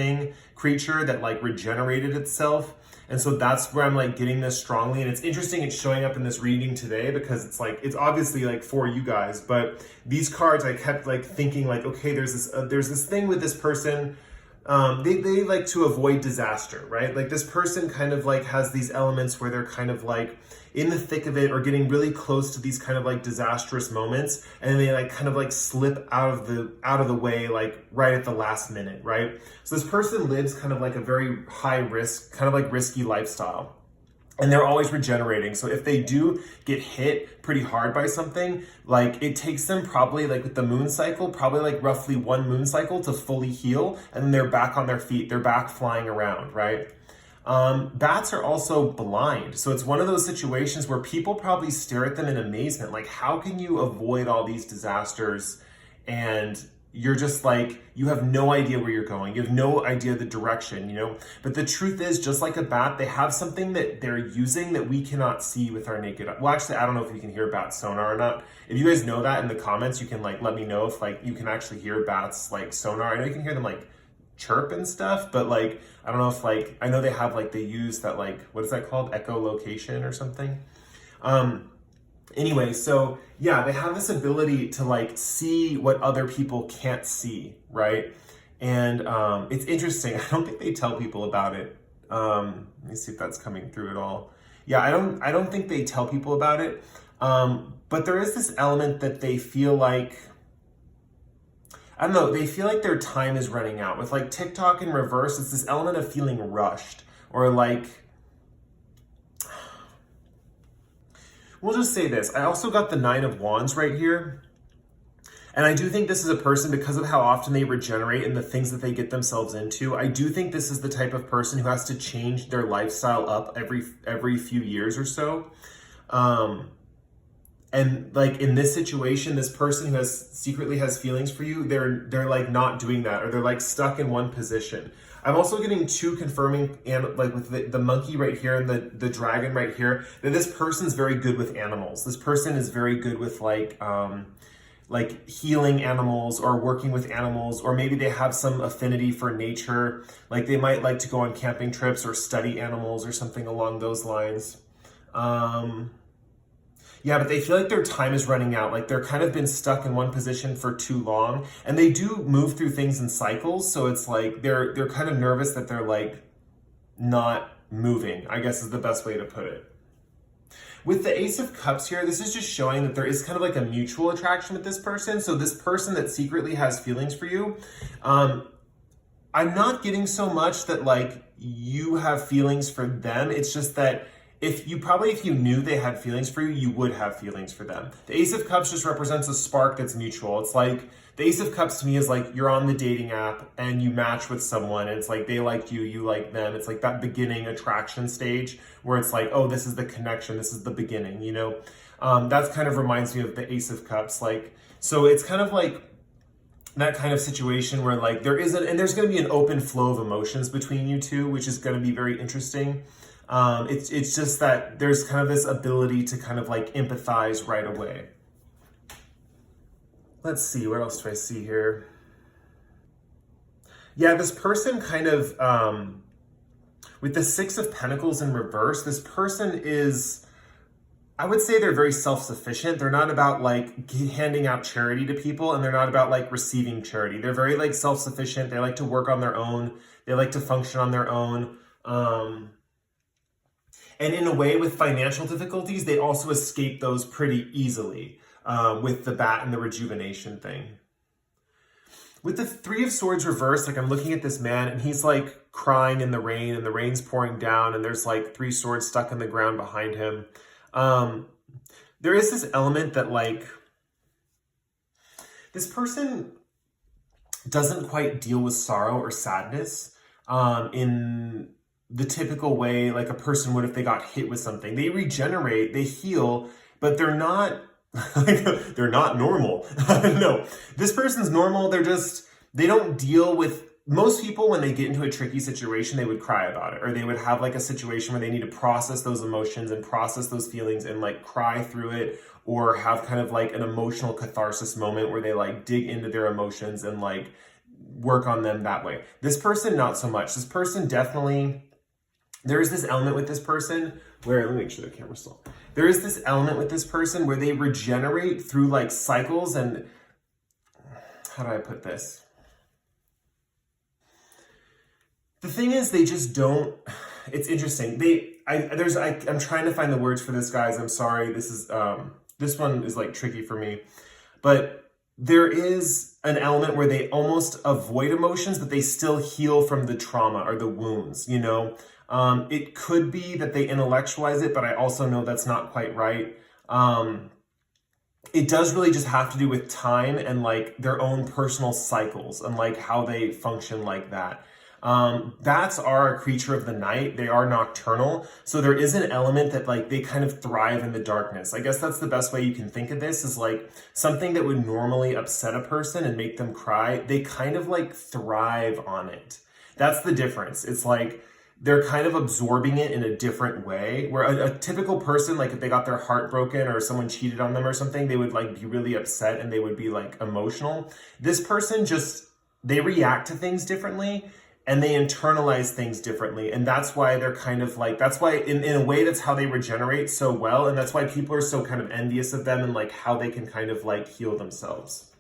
creature that like regenerated itself. And so that's where I'm like getting this strongly. And it's interesting, it's showing up in this reading today because it's like, it's obviously like for you guys, but these cards, I kept like thinking like, okay, there's this thing with this person. They like to avoid disaster, right? Like this person kind of like has these elements where they're kind of like in the thick of it or getting really close to these kind of like disastrous moments, and they like kind of like slip out of the way like right at the last minute, right? So this person lives kind of like a very high risk, kind of like risky lifestyle. And they're always regenerating. So if they do get hit pretty hard by something, like it takes them probably like with the moon cycle, probably like roughly 1 moon cycle to fully heal. And then they're back on their feet. They're back flying around, right? Bats are also blind. So it's one of those situations where people probably stare at them in amazement. Like, how can you avoid all these disasters? And you're just like, you have no idea where you're going. You have no idea the direction, you know? But the truth is, just like a bat, they have something that they're using that we cannot see with our naked eye. Well, actually, I don't know if you can hear bat sonar or not. If you guys know that in the comments, you can like let me know if like you can actually hear bats like sonar. I know you can hear them like chirp and stuff, but like, I don't know if like, I know they have like, they use that like, what is that called? Echolocation or something. Anyway, so yeah, they have this ability to like see what other people can't see, right? And it's interesting. I don't think they tell people about it. Let me see if that's coming through at all. Yeah, I don't think they tell people about it. But there is this element that they feel like, I don't know, they feel like their time is running out. With like TikTok in reverse, it's this element of feeling rushed, or like, we'll just say this. I also got the 9 of Wands right here. And I do think this is a person, because of how often they regenerate and the things that they get themselves into, I do think this is the type of person who has to change their lifestyle up every few years or so. And like in this situation, this person who secretly has feelings for you, they're like not doing that, or they're like stuck in one position. I'm also getting 2 confirming, and like with the monkey right here and the dragon right here, that this person's very good with animals. This person is very good with like healing animals or working with animals, or maybe they have some affinity for nature. Like they might like to go on camping trips or study animals or something along those lines. Yeah, but they feel like their time is running out. Like they're kind of been stuck in one position for too long, and they do move through things in cycles. So it's like they're kind of nervous that they're like not moving, I guess is the best way to put it. With the Ace of Cups here, this is just showing that there is kind of like a mutual attraction with this person. So this person that secretly has feelings for you, I'm not getting so much that like you have feelings for them. It's just that if you knew they had feelings for you, you would have feelings for them. The Ace of Cups just represents a spark that's mutual. It's like, the Ace of Cups to me is like you're on the dating app and you match with someone. And it's like they like you, you like them. It's like that beginning attraction stage where it's like, oh, this is the connection. This is the beginning, you know? That's kind of reminds me of the Ace of Cups. Like, so it's kind of like that kind of situation where like there's going to be an open flow of emotions between you two, which is going to be very interesting. It's just that there's kind of this ability to kind of like empathize right away. Let's see, what else do I see here? Yeah, this person kind of, with the 6 of Pentacles in reverse, this person is, I would say they're very self-sufficient. They're not about like handing out charity to people, and they're not about like receiving charity. They're very like self-sufficient. They like to work on their own. They like to function on their own. And in a way, with financial difficulties, they also escape those pretty easily with the bat and the rejuvenation thing. With the 3 of Swords reversed, like I'm looking at this man and he's like crying in the rain, and the rain's pouring down, and there's like 3 swords stuck in the ground behind him. There is this element that like this person doesn't quite deal with sorrow or sadness in the typical way like a person would if they got hit with something. They regenerate, they heal, but they're not they're not normal. No, this person's normal. They don't deal with, most people when they get into a tricky situation, they would cry about it, or they would have like a situation where they need to process those emotions and process those feelings and like cry through it, or have kind of like an emotional catharsis moment where they like dig into their emotions and like work on them that way. This person, not so much. This person definitely, there is this element with this person where, let me make sure the camera's still. There is this element with this person where they regenerate through like cycles, and how do I put this? The thing is, they just don't, it's interesting. I'm trying to find the words for this, guys. I'm sorry. This one is like tricky for me, but there is an element where they almost avoid emotions, but they still heal from the trauma or the wounds, you know? It could be that they intellectualize it, but I also know that's not quite right. It does really just have to do with time and like their own personal cycles and like how they function like that. Bats are a creature of the night. They are nocturnal. So there is an element that like they kind of thrive in the darkness. I guess that's the best way you can think of this, is like something that would normally upset a person and make them cry. They kind of like thrive on it. That's the difference. It's like they're kind of absorbing it in a different way, where a typical person, like if they got their heart broken or someone cheated on them or something, they would like be really upset and they would be like emotional. This person they react to things differently and they internalize things differently. And that's why they're kind of like, that's why in a way, that's how they regenerate so well. And that's why people are so kind of envious of them and like how they can kind of like heal themselves.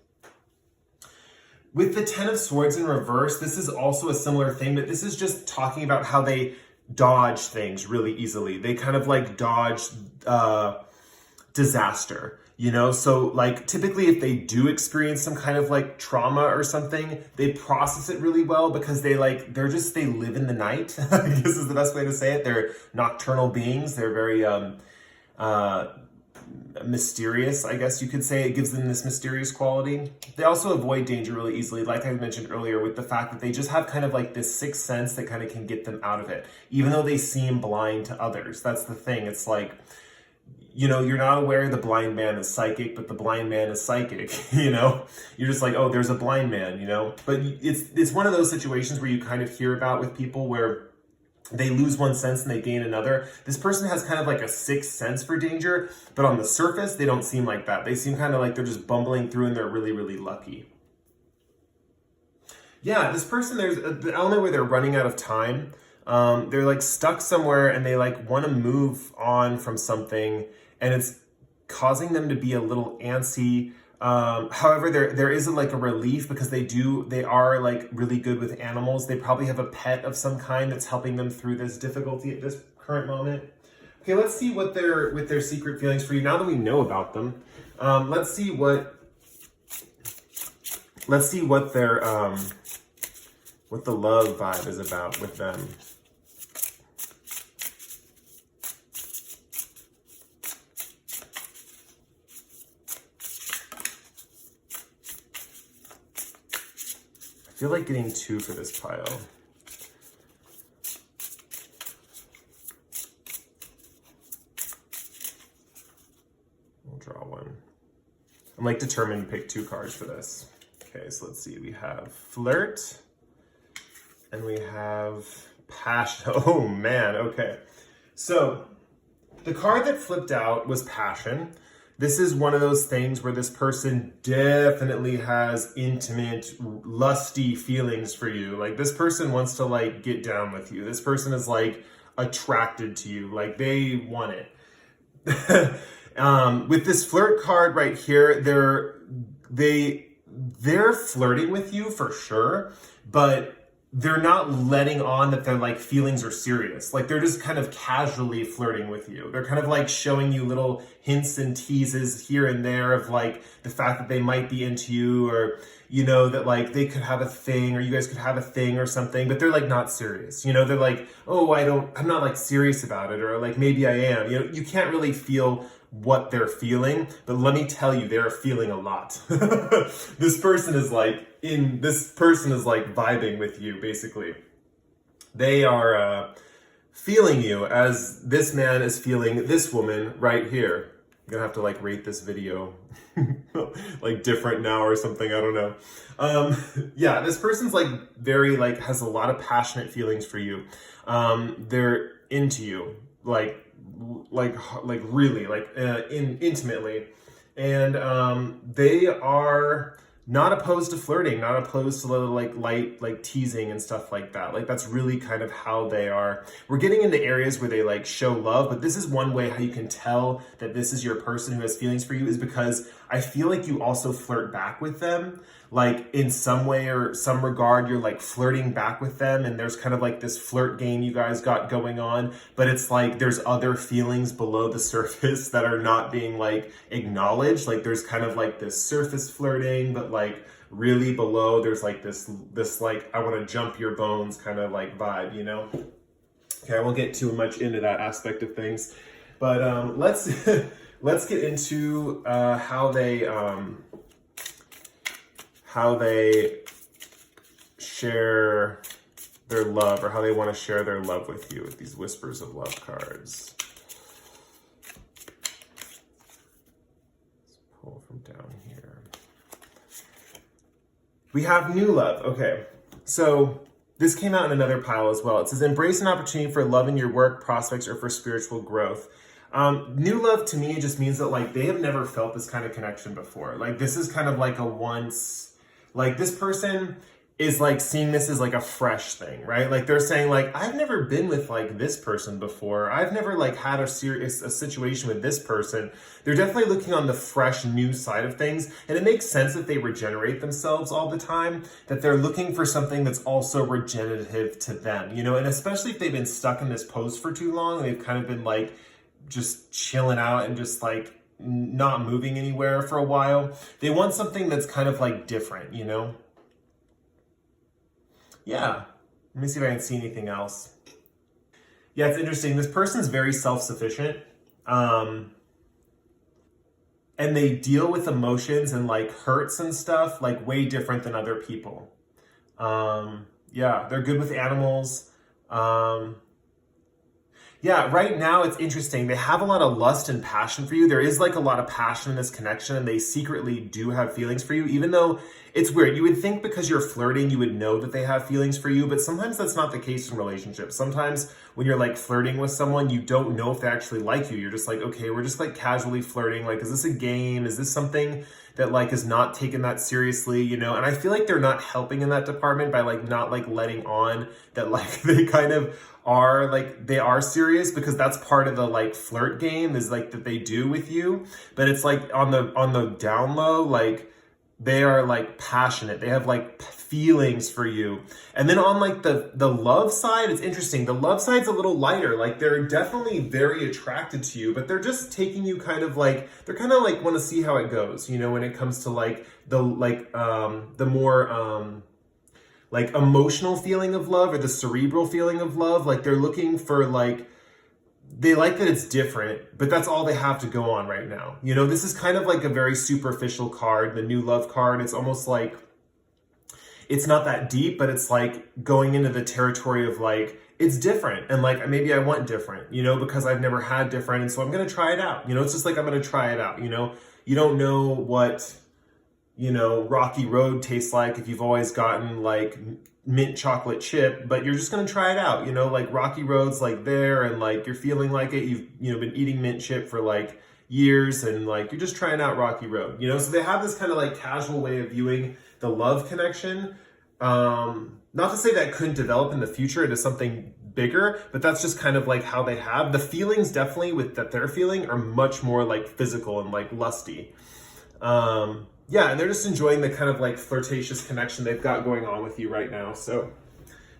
With the Ten of Swords in reverse, this is also a similar thing, but this is just talking about how they dodge things really easily. They kind of like dodge disaster, you know? So like typically if they do experience some kind of like trauma or something, they process it really well because they live in the night. I guess is the best way to say it. They're nocturnal beings. They're very mysterious, I guess you could say. It gives them this mysterious quality. They also avoid danger really easily, like I mentioned earlier, with the fact that they just have kind of like this sixth sense that kind of can get them out of it, even though they seem blind to others. That's the thing. It's like, you know, you're not aware the blind man is psychic, but the blind man is psychic, you know? You're just like, oh, there's a blind man, you know? But it's one of those situations where you kind of hear about with people where they lose one sense and they gain another. This person has kind of like a sixth sense for danger, but on the surface, they don't seem like that. They seem kind of like they're just bumbling through and they're really, really lucky. Yeah, this person, there's the element where they're running out of time. They're like stuck somewhere and they like want to move on from something and it's causing them to be a little antsy. However, there isn't like a relief because they are like really good with animals. They probably have a pet of some kind that's helping them through this difficulty at this current moment. Okay, let's see what their secret feelings for you now that we know about them. Let's see what their what the love vibe is about with them. I feel like getting 2 for this pile. We'll draw 1. I'm like determined to pick 2 cards for this. Okay, so let's see. We have flirt and we have passion. Oh man, okay. So the card that flipped out was passion. This is one of those things where this person definitely has intimate, lusty feelings for you. Like this person wants to like get down with you. This person is like attracted to you. Like they want it. With this flirt card right here, they're flirting with you for sure, but they're not letting on that their like feelings are serious. Like they're just kind of casually flirting with you. They're kind of like showing you little hints and teases here and there of like the fact that they might be into you, or you know that like they could have a thing, or you guys could have a thing or something, but they're like not serious. You know, they're like, oh, I'm not like serious about it, or like maybe I am. You know, you can't really feel what they're feeling, but let me tell you, they're feeling a lot. This person is like vibing with you, basically. They are feeling you as this man is feeling this woman right here. I'm gonna have to like rate this video like different now or something, I don't know. Yeah, this person's like very like has a lot of passionate feelings for you. They're into you like really like intimately, and they are not opposed to flirting, not opposed to like light like teasing and stuff like that. Like that's really kind of how they are. We're getting into areas where they like show love, but this is one way how you can tell that this is your person who has feelings for you, is because I feel like you also flirt back with them. Like in some way or some regard, you're like flirting back with them, and there's kind of like this flirt game you guys got going on, but it's like there's other feelings below the surface that are not being like acknowledged. Like there's kind of like this surface flirting, but like really below there's like this like I want to jump your bones kind of like vibe, you know? Okay, I won't get too much into that aspect of things, but let's let's get into how they share their love, or how they want to share their love with you with these Whispers of Love cards. Let's pull from down here. We have new love. Okay, so this came out in another pile as well. It says, embrace an opportunity for love in your work, prospects, or for spiritual growth. New love to me just means that like they have never felt this kind of connection before. Like this is kind of like a once, like this person is like seeing this as like a fresh thing, right? Like they're saying like, I've never been with like this person before. I've never like had a situation with this person. They're definitely looking on the fresh new side of things. And it makes sense that they regenerate themselves all the time, that they're looking for something that's also regenerative to them, you know? And especially if they've been stuck in this pose for too long, they've kind of been like just chilling out and just like not moving anywhere for a while. They want something that's kind of like different, you know? Yeah. Let me see if I can see anything else. Yeah, it's interesting. This person's very self-sufficient. And they deal with emotions and like hurts and stuff like way different than other people. Yeah, they're good with animals. Yeah, right now it's interesting. They have a lot of lust and passion for you. There is like a lot of passion in this connection, and they secretly do have feelings for you, even though it's weird. You would think because you're flirting, you would know that they have feelings for you, but sometimes that's not the case in relationships. Sometimes when you're like flirting with someone, you don't know if they actually like you. You're just like, okay, we're just like casually flirting. Like, is this a game? Is this something that like is not taken that seriously, you know? And I feel like they're not helping in that department by like not like letting on that like they kind of are like they are serious, because that's part of the like flirt game is like that they do with you. But it's like on the down low, like they are like passionate. They have like feelings for you. And then on like the love side, it's interesting. The love side's a little lighter. Like they're definitely very attracted to you, but they're just taking you kind of like, they're kind of like want to see how it goes, you know, when it comes to like the more like emotional feeling of love, or the cerebral feeling of love. Like they're looking for like, they like that it's different, but that's all they have to go on right now. You know, this is kind of like a very superficial card, the new love card. It's almost like, it's not that deep, but it's like going into the territory of like, it's different. And like, maybe I want different, you know, because I've never had different. And so I'm going to try it out. You know, it's just like, I'm going to try it out. You know, you don't know what, you know, Rocky Road tastes like if you've always gotten like mint chocolate chip, but you're just going to try it out. You know, like Rocky Road's like there, and like you're feeling like it. You've, you know, been eating mint chip for like years, and like you're just trying out Rocky Road, you know? So they have this kind of like casual way of viewing the love connection. Not to say that couldn't develop in the future into something bigger, but that's just kind of like how they have the feelings. Definitely with that they're feeling are much more like physical and like lusty. Yeah, and they're just enjoying the kind of like flirtatious connection they've got going on with you right now. So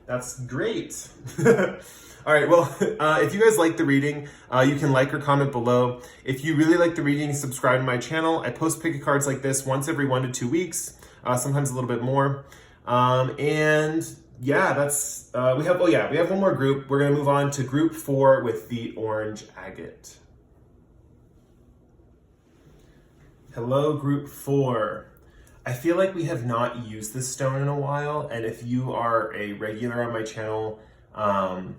that's great. All right, well, if you guys like the reading, you can like or comment below. If you really like the reading, subscribe to my channel. I post pick a cards like this once every 1 to 2 weeks, sometimes a little bit more. And yeah, that's, we have one more group. We're going to move on to group 4 with the orange agate. Hello, group 4. I feel like we have not used this stone in a while, and if you are a regular on my channel and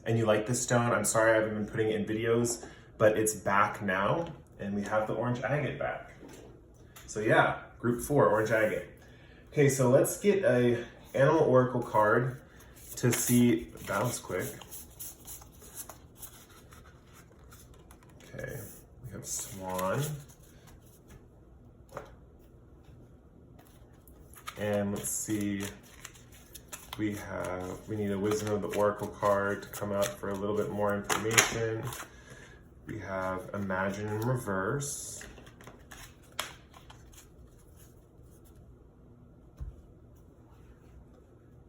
you like this stone, I'm sorry I haven't been putting it in videos, but it's back now, and we have the orange agate back. So yeah, group 4, orange agate. Okay, so let's get a animal oracle card to see, that was quick. Okay, we have swan. And let's see, we need a Wisdom of the Oracle card to come out for a little bit more information. We have Imagine in reverse.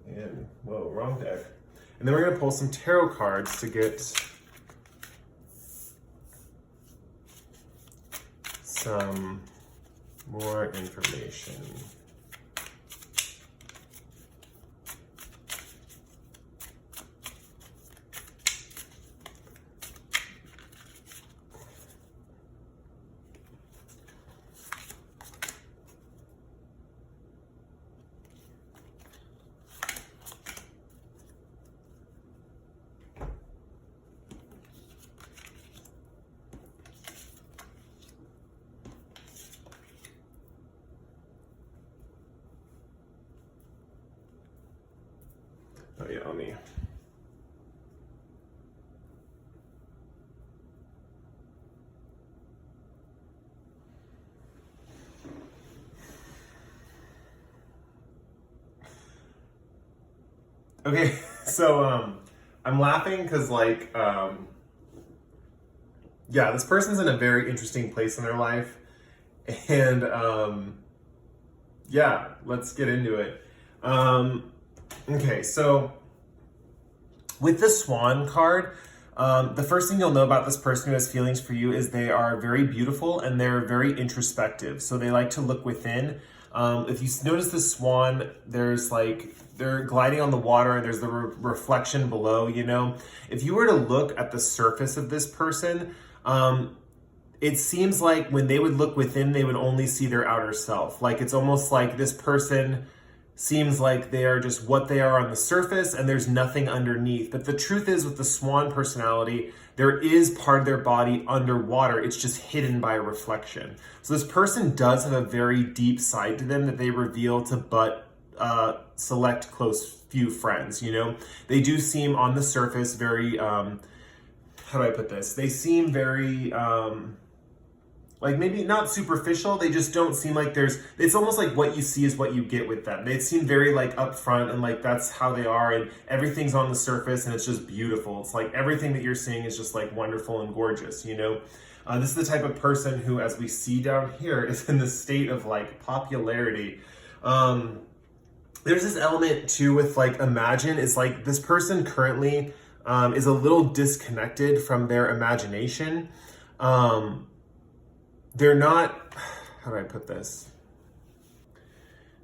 And, whoa, wrong deck. And then we're gonna pull some tarot cards to get some more information. Oh yeah, on me. Okay, so I'm laughing because yeah, this person's in a very interesting place in their life, and yeah, let's get into it. Okay, so with the Swan card, the first thing you'll know about this person who has feelings for you is they are very beautiful and they're very introspective. So they like to look within. If you notice the swan, there's they're gliding on the water. There's the reflection below, you know. If you were to look at the surface of this person, it seems like when they would look within, they would only see their outer self. Like it's almost like this person seems like they are just what they are on the surface and there's nothing underneath. But the truth is, with the swan personality, there is part of their body underwater. It's just hidden by a reflection. So this person does have a very deep side to them that they reveal to but select close few friends, you know. They do seem on the surface very, how do I put this? They seem very, like maybe not superficial, they just don't seem like it's almost like what you see is what you get with them. They seem very like upfront and like that's how they are and everything's on the surface and it's just beautiful. It's like everything that you're seeing is just like wonderful and gorgeous, you know? This is the type of person who, as we see down here, is in the state of like popularity. There's this element too with like imagine, it's like this person currently is a little disconnected from their imagination. They're not, how do I put this?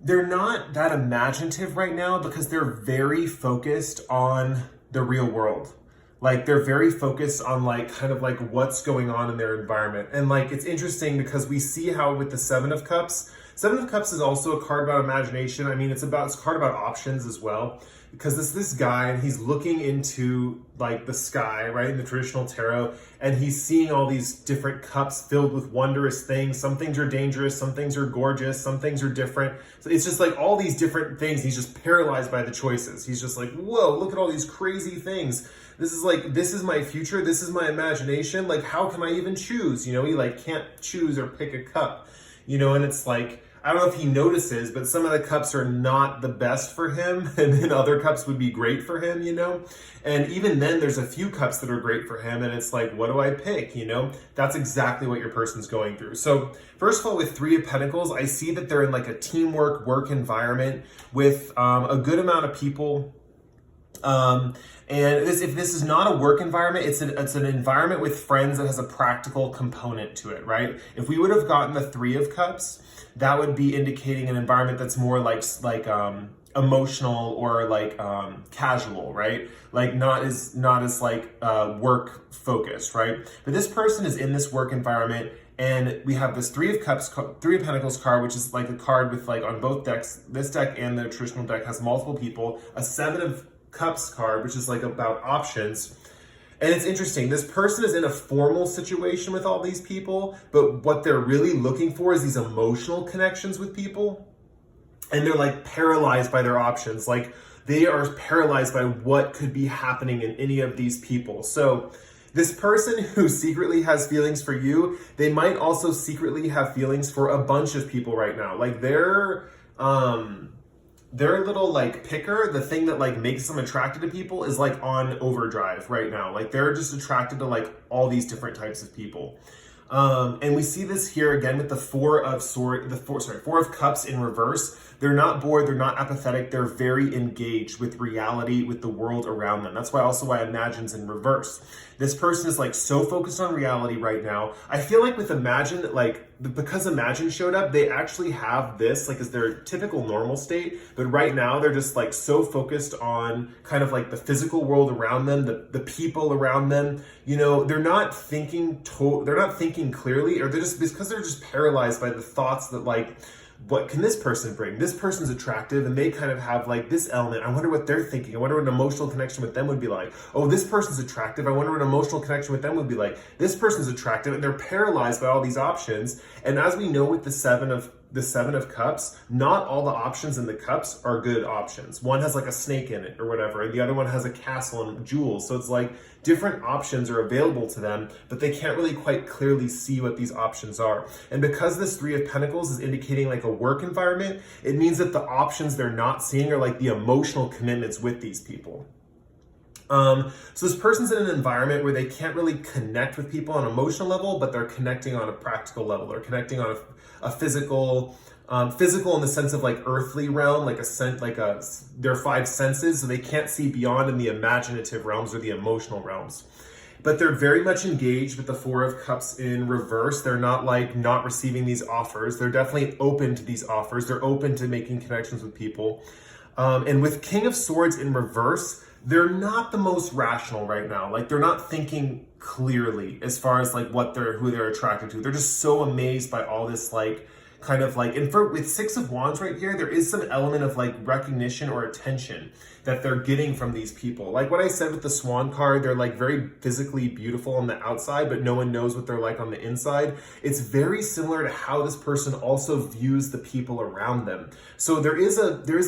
They're not that imaginative right now because they're very focused on the real world. Like they're very focused on like kind of like what's going on in their environment. And like it's interesting because we see how with the Seven of Cups is also a card about imagination. I mean, it's a card about options as well. Because this guy, and he's looking into like the sky, right, in the traditional tarot, and he's seeing all these different cups filled with wondrous things. Some things are dangerous, some things are gorgeous, some things are different. So it's just like all these different things. He's just paralyzed by the choices. He's just like, whoa, look at all these crazy things. This is my future. This is my imagination. Like, how can I even choose? You know, he like can't choose or pick a cup, you know, and it's like, I don't know if he notices, but some of the cups are not the best for him, and then other cups would be great for him, you know? And even then, there's a few cups that are great for him, and it's like, what do I pick, you know? That's exactly what your person's going through. So, first of all, with Three of Pentacles, I see that they're in like a teamwork, work environment with a good amount of people. And if this is not a work environment, it's an environment with friends that has a practical component to it, right? If we would have gotten the Three of Cups, that would be indicating an environment that's more like emotional or like casual, right? Like not as like work focused, right? But this person is in this work environment, and we have this Three of Cups, Three of Pentacles card, which is like a card with like on both decks. This deck and the traditional deck has multiple people. A Seven of Cups card, which is like about options. And it's interesting, this person is in a formal situation with all these people, but what they're really looking for is these emotional connections with people. And they're like paralyzed by their options. Like they are paralyzed by what could be happening in any of these people. So this person who secretly has feelings for you, they might also secretly have feelings for a bunch of people right now. Like their little like picker, the thing that like makes them attracted to people, is like on overdrive right now. Like they're just attracted to like all these different types of people. And we see this here again with the Four of Cups in reverse. They're not bored, they're not apathetic, they're very engaged with reality, with the world around them. That's why Imagine's in reverse. This person is like so focused on reality right now. I feel like with Imagine, like because Imagine showed up, they actually have this like as their typical normal state, but right now they're just like so focused on kind of like the physical world around them, the people around them. You know, they're not thinking clearly, or they're just because they're just paralyzed by the thoughts that like, what can this person bring? This person's attractive, and they kind of have like this element. I wonder what they're thinking. I wonder what an emotional connection with them would be like. Oh, this person's attractive. I wonder what an emotional connection with them would be like. This person's attractive, and they're paralyzed by all these options. And as we know with the Seven of the Seven of Cups, not all the options in the cups are good options. One has like a snake in it or whatever, and the other one has a castle and jewels. So it's like different options are available to them, but they can't really quite clearly see what these options are. And because this Three of Pentacles is indicating like a work environment, it means that the options they're not seeing are like the emotional commitments with these people. So this person's in an environment where they can't really connect with people on an emotional level, but they're connecting on a practical level. They're connecting on a physical in the sense of like earthly realm, like their five senses. So they can't see beyond in the imaginative realms or the emotional realms. But they're very much engaged with the Four of Cups in reverse. They're not like not receiving these offers. They're definitely open to these offers. They're open to making connections with people. And with King of Swords in reverse, they're not the most rational right now. Like they're not thinking clearly as far as like who they're attracted to. They're just so amazed by all this like kind of like, and with Six of Wands right here, there is some element of like recognition or attention that they're getting from these people. Like what I said with the Swan card, they're like very physically beautiful on the outside, but no one knows what they're like on the inside. It's very similar to how this person also views the people around them. So there is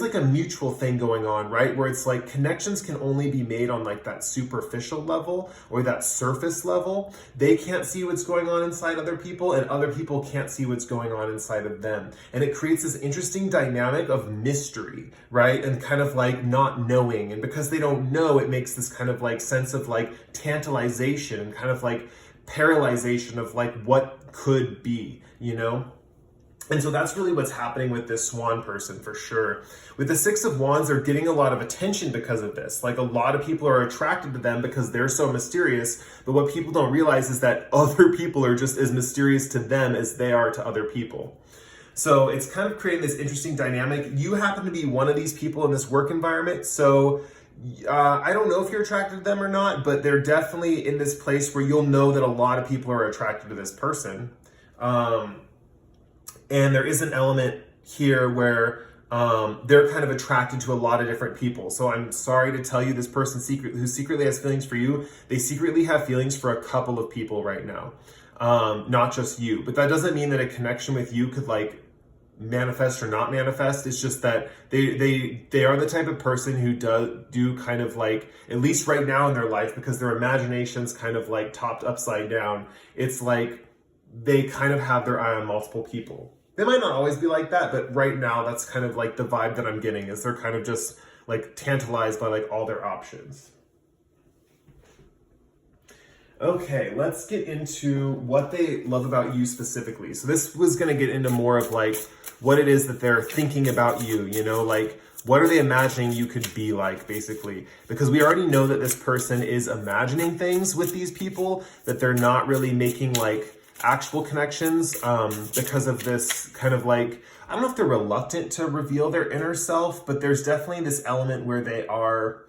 like a mutual thing going on, right? Where it's like connections can only be made on like that superficial level or that surface level. They can't see what's going on inside other people, and other people can't see what's going on inside of them. And it creates this interesting dynamic of mystery, right? And kind of like not knowing. And because they don't know, it makes this kind of like sense of like tantalization and kind of like paralyzation of like what could be, you know? And so that's really what's happening with this Swan person for sure. With the Six of Wands, they're getting a lot of attention because of this. Like a lot of people are attracted to them because they're so mysterious. But what people don't realize is that other people are just as mysterious to them as they are to other people. So it's kind of creating this interesting dynamic. You happen to be one of these people in this work environment. So I don't know if you're attracted to them or not, but they're definitely in this place where you'll know that a lot of people are attracted to this person. And there is an element here where they're kind of attracted to a lot of different people. So I'm sorry to tell you, this person who secretly has feelings for you, they secretly have feelings for a couple of people right now. Not just you. But that doesn't mean that a connection with you could like manifest or not manifest. It's just that they are the type of person who do kind of like, at least right now in their life, because their imagination's kind of like topped upside down, it's like they kind of have their eye on multiple people. They might not always be like that, but right now that's kind of like the vibe that I'm getting, is they're kind of just like tantalized by like all their options. Okay, let's get into what they love about you specifically. So this was going to get into more of like what it is that they're thinking about you, you know, like what are they imagining you could be like, basically? Because we already know that this person is imagining things with these people, that they're not really making like actual connections because of this kind of like, I don't know if they're reluctant to reveal their inner self, but there's definitely this element where they are,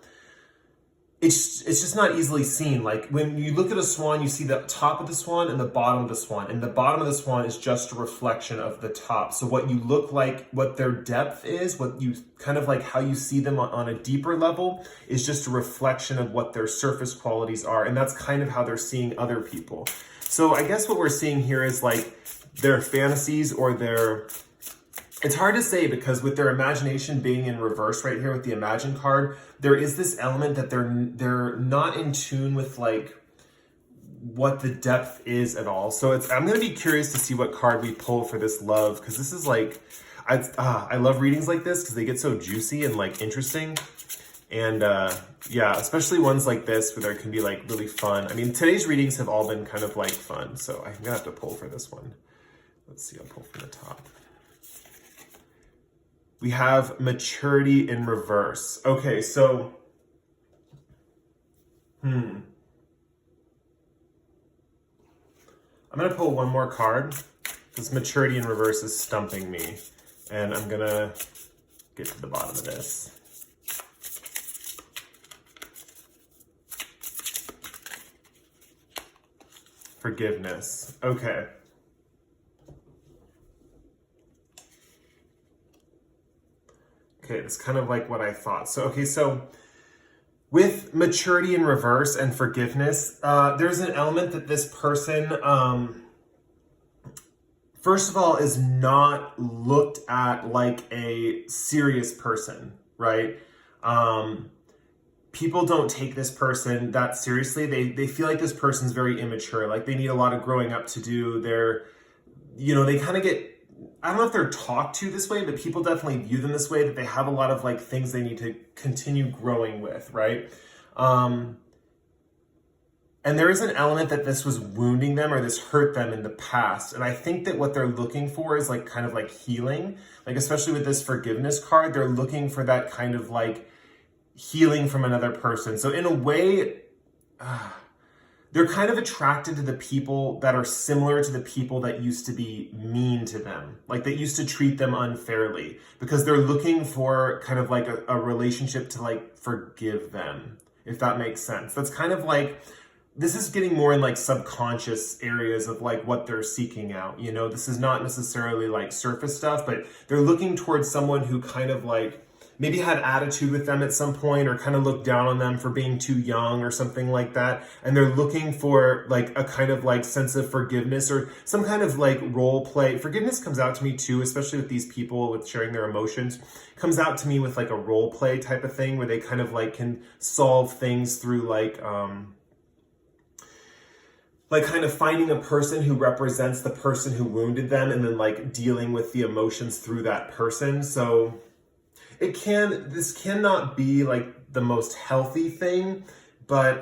it's just not easily seen. Like when you look at a swan, you see the top of the swan and the bottom of the swan, and the bottom of the swan is just a reflection of the top. So what you look like, what their depth is, what you kind of like how you see them on a deeper level is just a reflection of what their surface qualities are. And that's kind of how they're seeing other people. So I guess what we're seeing here is like their fantasies or their, it's hard to say because with their imagination being in reverse right here with the Imagine card, there is this element that they're not in tune with like what the depth is at all. So I'm going to be curious to see what card we pull for this love, because this is like, I love readings like this because they get so juicy and like interesting. And yeah, especially ones like this where there can be like really fun. I mean, today's readings have all been kind of like fun, so I'm gonna have to pull for this one. Let's see, I'll pull from the top. We have maturity in reverse. Okay, so, I'm gonna pull one more card because maturity in reverse is stumping me, and I'm gonna get to the bottom of this. Forgiveness. Okay. Okay, it's kind of like what I thought. So, okay, so with maturity in reverse and forgiveness, there's an element that this person first of all, is not looked at like a serious person, right? People don't take this person that seriously. They feel like this person's very immature, like they need a lot of growing up to do. They kind of get, I don't know if they're talked to this way, but people definitely view them this way, that they have a lot of like things they need to continue growing with, right? And there is an element that this was wounding them or this hurt them in the past. And I think that what they're looking for is like kind of like healing, like especially with this forgiveness card, they're looking for that kind of like healing from another person. So in a way, they're kind of attracted to the people that are similar to the people that used to be mean to them, like that used to treat them unfairly, because they're looking for kind of like a relationship to like forgive them, if that makes sense. That's kind of like, this is getting more in like subconscious areas of like what they're seeking out. This is not necessarily like surface stuff, but they're looking towards someone who kind of like maybe had attitude with them at some point, or kind of looked down on them for being too young or something like that. And they're looking for like a kind of like sense of forgiveness or some kind of like role play. Forgiveness comes out to me too, especially with these people with sharing their emotions, comes out to me with like a role play type of thing where they kind of like can solve things through like kind of finding a person who represents the person who wounded them and then like dealing with the emotions through that person. So this cannot be like the most healthy thing, but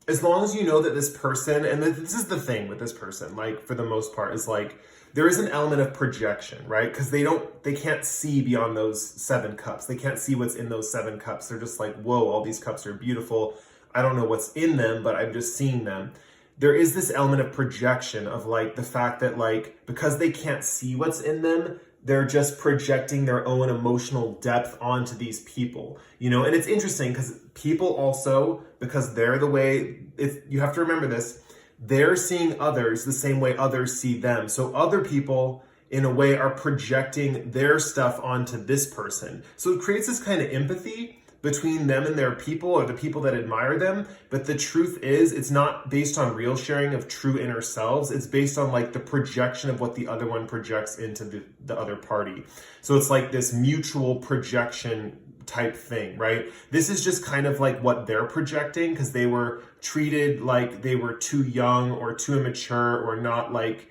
as long as you know that this person, and this is the thing with this person, like for the most part, is like there is an element of projection, right? Because they can't see beyond those 7 cups. They can't see what's in those 7 cups. They're just like, whoa, all these cups are beautiful. I don't know what's in them, but I'm just seeing them. There is this element of projection of like the fact that like, because they can't see what's in them, they're just projecting their own emotional depth onto these people, and it's interesting because people also, because they're the way, you have to remember this, they're seeing others the same way others see them. So other people in a way are projecting their stuff onto this person. So it creates this kind of empathy between them and their people, or the people that admire them. But the truth is, it's not based on real sharing of true inner selves. It's based on like the projection of what the other one projects into the other party. So it's like this mutual projection type thing, right? This is just kind of like what they're projecting because they were treated like they were too young or too immature or not like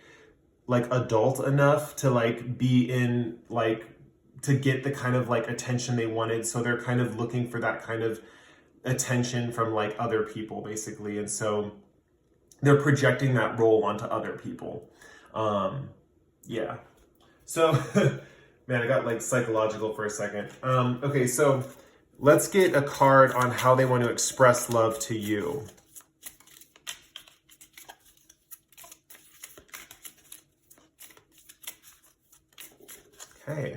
adult enough to like be in like to get the kind of like attention they wanted. So they're kind of looking for that kind of attention from like other people basically. And so they're projecting that role onto other people. Yeah. So, man, I got like psychological for a second. Okay, so let's get a card on how they want to express love to you. Okay.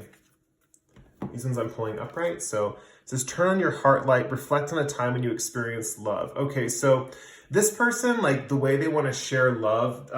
These ones I'm pulling upright. So it says, turn on your heart light, reflect on a time when you experienced love. Okay, so this person, like the way they want to share love,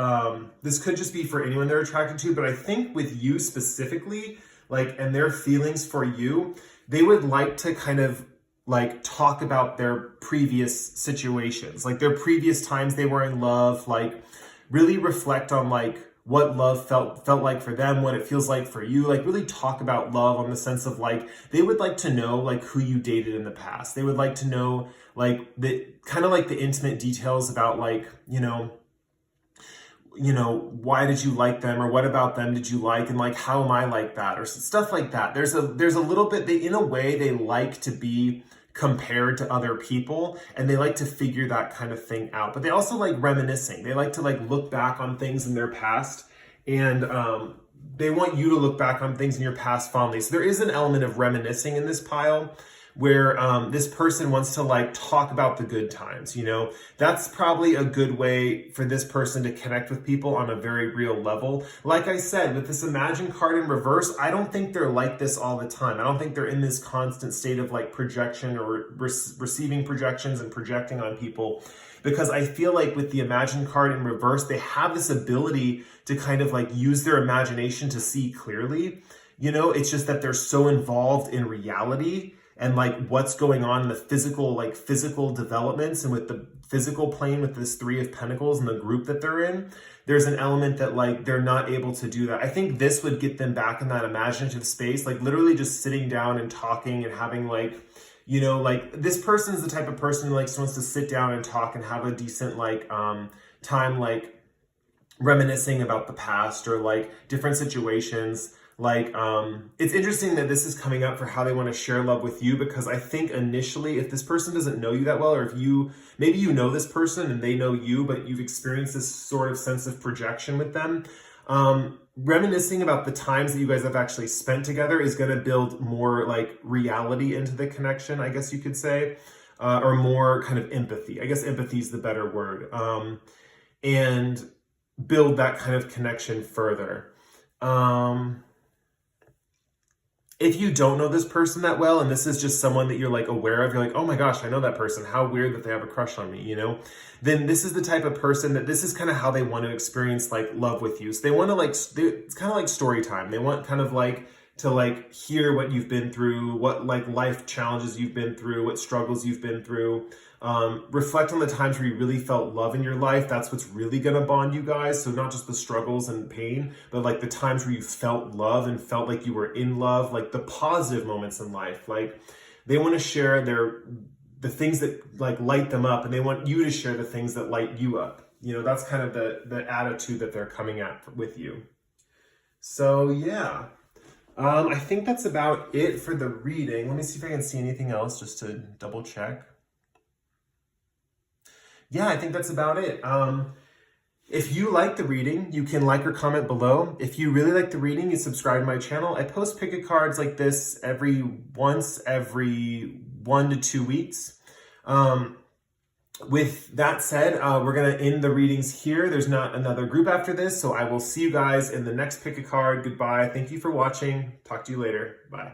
this could just be for anyone they're attracted to, but I think with you specifically, like, and their feelings for you, they would like to kind of like talk about their previous situations, like their previous times they were in love, like really reflect on like what love felt like for them, what it feels like for you, like really talk about love on the sense of like, they would like to know like who you dated in the past. They would like to know like the kind of like the intimate details about like, why did you like them, or what about them did you like, and like, how am I like that, or stuff like that. There's a little bit, in a way, they like to be compared to other people, and they like to figure that kind of thing out. But they also like reminiscing. They like to like look back on things in their past, and they want you to look back on things in your past fondly. So there is an element of reminiscing in this pile, where this person wants to like talk about the good times, That's probably a good way for this person to connect with people on a very real level. Like I said, with this Imagine card in reverse, I don't think they're like this all the time. I don't think they're in this constant state of like projection or receiving projections and projecting on people, because I feel like with the Imagine card in reverse, they have this ability to kind of like use their imagination to see clearly. It's just that they're so involved in reality and like what's going on in the physical developments and with the physical plane with this 3 of Pentacles and the group that they're in, there's an element that like they're not able to do that. I think this would get them back in that imaginative space, like literally just sitting down and talking and having like, you know, like this person's the type of person who like wants to sit down and talk and have a decent like time like reminiscing about the past or like different situations. Like, it's interesting that this is coming up for how they want to share love with you, because I think initially, if this person doesn't know you that well, or if you, maybe you know this person and they know you, but you've experienced this sort of sense of projection with them, reminiscing about the times that you guys have actually spent together is going to build more like reality into the connection, I guess you could say, or more kind of empathy. I guess empathy is the better word, and build that kind of connection further. If you don't know this person that well, and this is just someone that you're like aware of, you're like, oh my gosh, I know that person. How weird that they have a crush on me, you know? Then this is the type of person that this is kind of how they want to experience like love with you. So they want to like, it's kind of like story time. They want kind of like to like hear what you've been through, what like life challenges you've been through, what struggles you've been through. Reflect on the times where you really felt love in your life. That's what's really going to bond you guys. So not just the struggles and pain, but like the times where you felt love and felt like you were in love, like the positive moments in life. Like they want to share the things that like light them up, and they want you to share the things that light you up. You know, that's kind of the attitude that they're coming at with you. So yeah. I think that's about it for the reading. Let me see if I can see anything else just to double check. Yeah, I think that's about it. If you like the reading, you can like or comment below. If you really like the reading, you subscribe to my channel. I post pick a cards like this every 1 to 2 weeks. With that said, we're going to end the readings here. There's not another group after this, so I will see you guys in the next pick a card. Goodbye. Thank you for watching. Talk to you later. Bye.